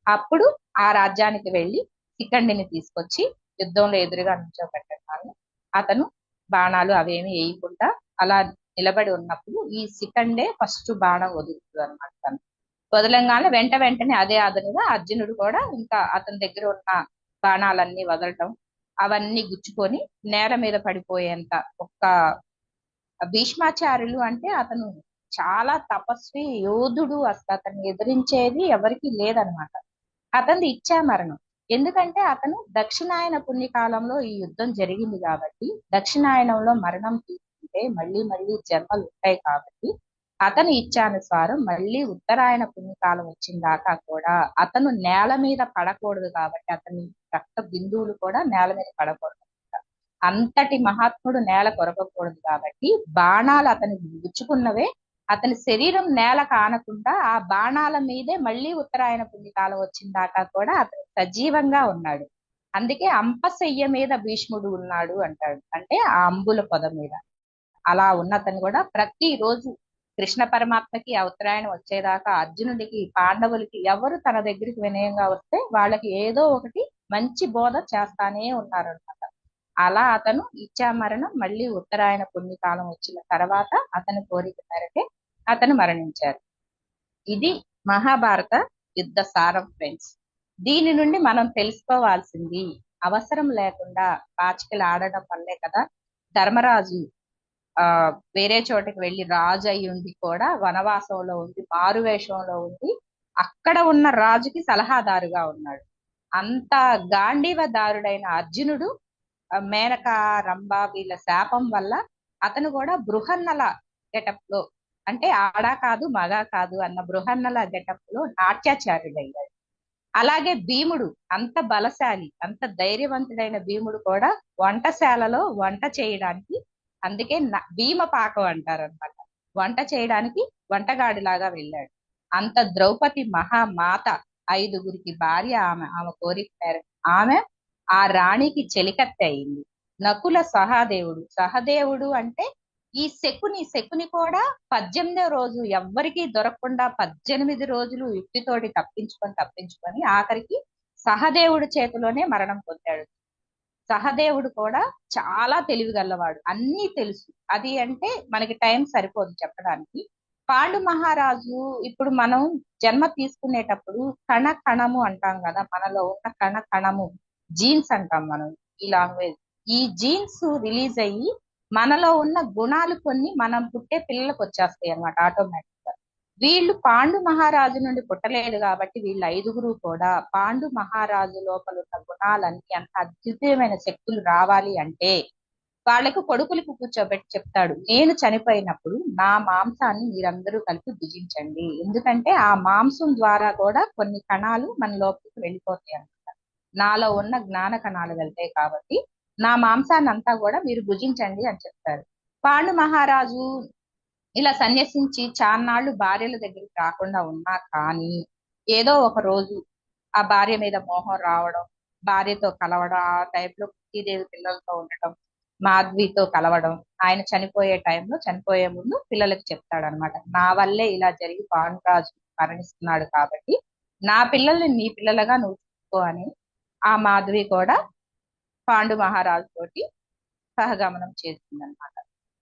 అప్పుడు ఆ రాజ్యానికి వెళ్ళి శిఖండిని తీసుకొచ్చి యుద్ధంలో ఎదురుగా నుంచోబెట్టడం, అతను బాణాలు అవేమి వేయకుండా అలా నిలబడి ఉన్నప్పుడు ఈ శిఖండే ఫస్ట్ బాణం వదులుతుంది అనమాట. తను వదలంగానే వెంటనే అదే అదనుగా అర్జునుడు కూడా ఇంకా అతని దగ్గర ఉన్న బాణాలన్నీ వదలటం, అవన్నీ గుచ్చుకొని నేల మీద పడిపోయేంత ఒక్క భీష్మాచార్యులు అంటే అతను చాలా తపస్వి యోధుడు, అసలు అతన్ని ఎదిరించేది ఎవరికి లేదనమాట. అతనిది ఇచ్చా మరణం. ఎందుకంటే అతను దక్షిణాయన పుణ్యకాలంలో ఈ యుద్ధం జరిగింది కాబట్టి, దక్షిణాయనంలో మరణం తీసుకుంటే మళ్ళీ జన్మలు ఉంటాయి కాబట్టి అతను ఇచ్చానుసారం మళ్ళీ ఉత్తరాయణ పుణ్యకాలం వచ్చిన దాకా కూడా అతను నేల మీద పడకూడదు కాబట్టి అతని రక్త బిందువులు కూడా నేల మీద పడకూడదు. అంతటి మహాత్ముడు నేల కొరకకూడదు కాబట్టి బాణాలు అతని గుచ్చుకున్నవే అతని శరీరం నేల కానకుండా ఆ బాణాల మీదే మళ్ళీ ఉత్తరాయణ పుణ్యకాలం వచ్చిన దాకా కూడా అతను సజీవంగా ఉన్నాడు. అందుకే అంపశయ్య మీద భీష్ముడు ఉన్నాడు అంటాడు, అంటే ఆ అంబుల పొద మీద. అలా ఉన్నతను కూడా ప్రతిరోజు కృష్ణ పరమాత్మకి ఆ ఉత్తరాయణం వచ్చేదాకా అర్జునుడికి పాండవులకి ఎవరు తన దగ్గరికి వినయంగా వస్తే వాళ్ళకి ఏదో ఒకటి మంచి బోధ చేస్తానే ఉన్నారనమాట. అలా అతను ఇచ్చామరణం మళ్ళీ ఉత్తరాయణ పుణ్యకాలం వచ్చిన తర్వాత అతని కోరిక మేరకే అతను మరణించారు. ఇది మహాభారత యుద్ధ సారం ఫ్రెండ్స్. దీని నుండి మనం తెలుసుకోవాల్సింది, అవసరం లేకుండా పాచికలు ఆడడం వల్లే కదా ధర్మరాజు ఆ వేరే చోటకి వెళ్ళి రాజు అయి ఉండి కూడా వనవాసంలో ఉండి మారువేషంలో ఉండి అక్కడ ఉన్న రాజుకి సలహాదారుగా ఉన్నాడు. అంత గాంధీవదారుడైన అర్జునుడు మేనక రంభ వీళ్ళ శాపం వల్ల అతను కూడా బృహన్నల గెటప్ లో, అంటే ఆడా కాదు మగా కాదు అన్న బృహన్నల గెటప్ లో నాట్యాచార్యుడయ్యాడు. అలాగే భీముడు అంత బలశాలి అంత ధైర్యవంతుడైన భీముడు కూడా వంటశాలలో వంట చేయడానికి, అందుకే భీమ పాకం అంటారు అనమాట, వంట చేయడానికి వంటగాడిలాగా వెళ్ళాడు. అంత ద్రౌపది మహామాత, 5గురికి భార్య ఆమె. ఆమె కోరిక మేరకు ఆమె ఆ రాణికి చెలికత్తె అయింది. నకుల సహదేవుడు అంటే ఈ శకుని కూడా 18వ రోజు ఎవ్వరికీ దొరకకుండా 18 రోజులు యుక్తితోటి తప్పించుకొని ఆఖరికి సహదేవుడి చేతిలోనే మరణం పొందాడు. సహదేవుడు కూడా చాలా తెలివిగలవాడు, అన్నీ తెలుసు. అది అంటే మనకి టైం సరిపోదు చెప్పడానికి. పాండు మహారాజు, ఇప్పుడు మనం జన్మ తీసుకునేటప్పుడు కణ కణము అంటాం కదా, మనలో ఉన్న కణ కణము జీన్స్ అంటాం మనం ఈ లాంగ్వేజ్. ఈ జీన్స్ రిలీజ్ అయ్యి మనలో ఉన్న గుణాలు కొన్ని మనం పుట్టే పిల్లలకు వచ్చేస్తాయి అనమాట ఆటోమేటిక్ గా. వీళ్ళు పాండు మహారాజు నుండి పుట్టలేదు కాబట్టి వీళ్ళు 5గురు కూడా పాండు మహారాజు లోపల ఉన్న గుణాలన్నీ అంత అద్భుతమైన శక్తులు రావాలి అంటే వాళ్ళకు కొడుకులకు కూర్చోబెట్టి చెప్తాడు, నేను చనిపోయినప్పుడు నా మాంసాన్ని మీరందరూ కలిపి భుజించండి. ఎందుకంటే ఆ మాంసం ద్వారా కూడా కొన్ని కణాలు మన లోపలికి వెళ్ళిపోతాయి అనమాట. నాలో ఉన్న జ్ఞాన కణాలు వెళ్తాయి కాబట్టి నా మాంసాన్ని అంతా కూడా మీరు భుజించండి అని చెప్తారు. పాండు మహారాజు ఇలా సన్యసించి చాన్నాళ్లు భార్యల దగ్గరికి రాకుండా ఉన్నా కానీ ఏదో ఒక రోజు ఆ భార్య మీద మోహం రావడం, భార్యతో కలవడం, ఆ టైంలో కుంతీదేవి పిల్లలతో ఉండటం, మాధవితో కలవడం, ఆయన చనిపోయే ముందు పిల్లలకి చెప్తాడనమాట, నా వల్లే ఇలా జరిగి పాండురాజు మరణిస్తున్నాడు కాబట్టి నా పిల్లల్ని నీ పిల్లలుగా నువ్వు చూసుకో అని ఆ మాధవి కూడా పాండు మహారాజు తోటి సహగమనం చేసిందనమాట.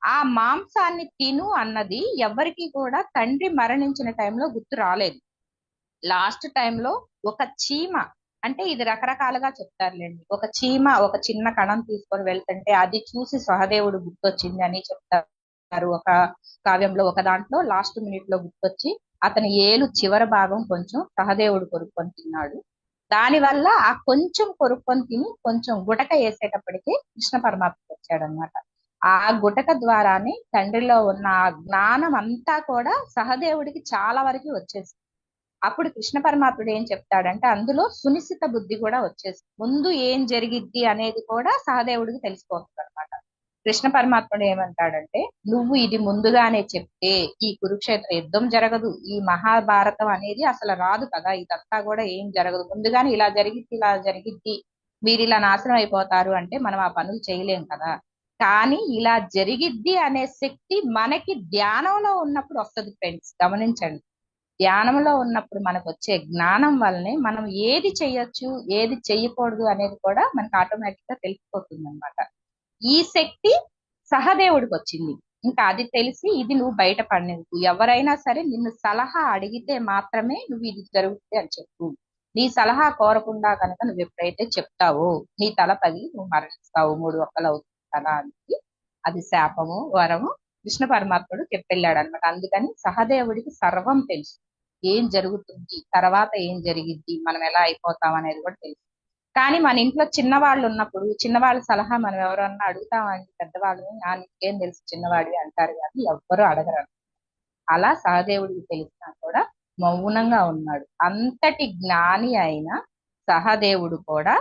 ఆ మాంసాన్ని తిను అన్నది ఎవరికి కూడా తండ్రి మరణించిన టైంలో గుర్తు రాలేదు. లాస్ట్ టైంలో ఒక చీమ, అంటే ఇది రకరకాలుగా చెప్తారులేండి, ఒక చీమ ఒక చిన్న కణం తీసుకొని వెళ్తుంటే అది చూసి సహదేవుడు గుర్తొచ్చింది అని చెప్తారు ఒక కావ్యంలో. ఒక దాంట్లో లాస్ట్ మినిట్ లో గుర్తొచ్చి అతని ఏలు చివరి భాగం కొంచెం సహదేవుడు కొరుక్కొని తిన్నాడు. దానివల్ల ఆ కొంచెం కొరుక్కొని తిని కొంచెం గుటక వేసేటప్పటికి కృష్ణ పరమాత్మ వచ్చాడనమాట. ఆ గుటక ద్వారానే తండ్రిలో ఉన్న ఆ జ్ఞానం అంతా కూడా సహదేవుడికి చాలా వరకు వచ్చేసింది. అప్పుడు కృష్ణ పరమాత్ముడు ఏం చెప్తాడంటే అందులో సునిశ్చిత బుద్ధి కూడా వచ్చేసింది. ముందు ఏం జరిగిద్ది అనేది కూడా సహదేవుడికి తెలిసిపోతుంది అనమాట. కృష్ణ పరమాత్ముడు ఏమంటాడంటే, నువ్వు ఇది ముందుగానే చెప్తే ఈ కురుక్షేత్ర యుద్ధం జరగదు, ఈ మహాభారతం అనేది అసలు రాదు కదా, ఇదంతా కూడా ఏం జరగదు, ముందుగానే ఇలా జరిగిద్ది మీరు ఇలా నాశనం అయిపోతారు అంటే మనం ఆ పనులు చేయలేం కదా. కానీ ఇలా జరిగిద్ది అనే శక్తి మనకి ధ్యానంలో ఉన్నప్పుడు వస్తుంది ఫ్రెండ్స్, గమనించండి. ధ్యానంలో ఉన్నప్పుడు మనకు వచ్చే జ్ఞానం వల్లనే మనం ఏది చెయ్యొచ్చు ఏది చెయ్యకూడదు అనేది కూడా మనకు ఆటోమేటిక్ గా తెలిసిపోతుంది అనమాట. ఈ శక్తి సహదేవుడికి వచ్చింది. ఇంకా అది తెలిసి ఇది నువ్వు బయటపడినవు, ఎవరైనా సరే నిన్ను సలహా అడిగితే మాత్రమే నువ్వు ఇది జరుగుతుంది అని చెప్పు. నీ సలహా కోరకుండా కనుక నువ్వు ఎప్పుడైతే చెప్తావో నీ తల పగిలి నువ్వు మరణిస్తావు, 3 ఒక్కలు అవుతుంది కదా అని. అది శాపము వరము కృష్ణ పరమాత్ముడు చెప్పెళ్ళాడు అనమాట. అందుకని సహదేవుడికి సర్వం తెలుసు, ఏం జరుగుతుంది తర్వాత ఏం జరిగిద్ది మనం ఎలా అయిపోతాం అనేది కూడా తెలుసు. కానీ మన ఇంట్లో చిన్నవాళ్ళు ఉన్నప్పుడు చిన్నవాళ్ళ సలహా మనం ఎవరన్నా అడుగుతామండి, పెద్దవాళ్ళని నీకేం తెలుసు చిన్నవాడివి అంటారు కానీ ఎవ్వరూ అడగరు. అలా సహదేవుడికి తెలిసినా కూడా మౌనంగా ఉన్నాడు. అంతటి జ్ఞాని అయిన సహదేవుడు కూడా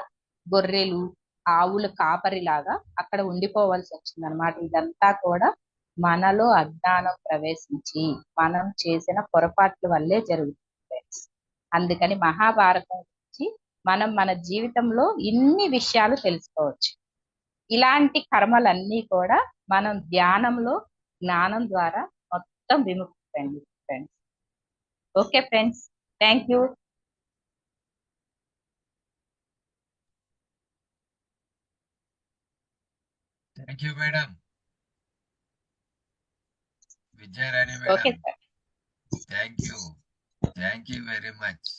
గొర్రెలు ఆవుల కాపరిలాగా అక్కడ ఉండిపోవాల్సి వచ్చిందనమాట. ఇదంతా కూడా మనలో అజ్ఞానం ప్రవేశించి మనం చేసిన పొరపాట్ల వల్లే జరుగుతుంది. అందుకని మహాభారతం గురించి మనం మన జీవితంలో ఇన్ని విషయాలు తెలుసుకోవచ్చు. ఇలాంటి కర్మలన్నీ కూడా మనం ధ్యానంలో జ్ఞానం ద్వారా మొత్తం విముక్తండి friends. Okay friends, thank you. Thank you madam, Vijayarani okay madam. Sir. Thank you very much.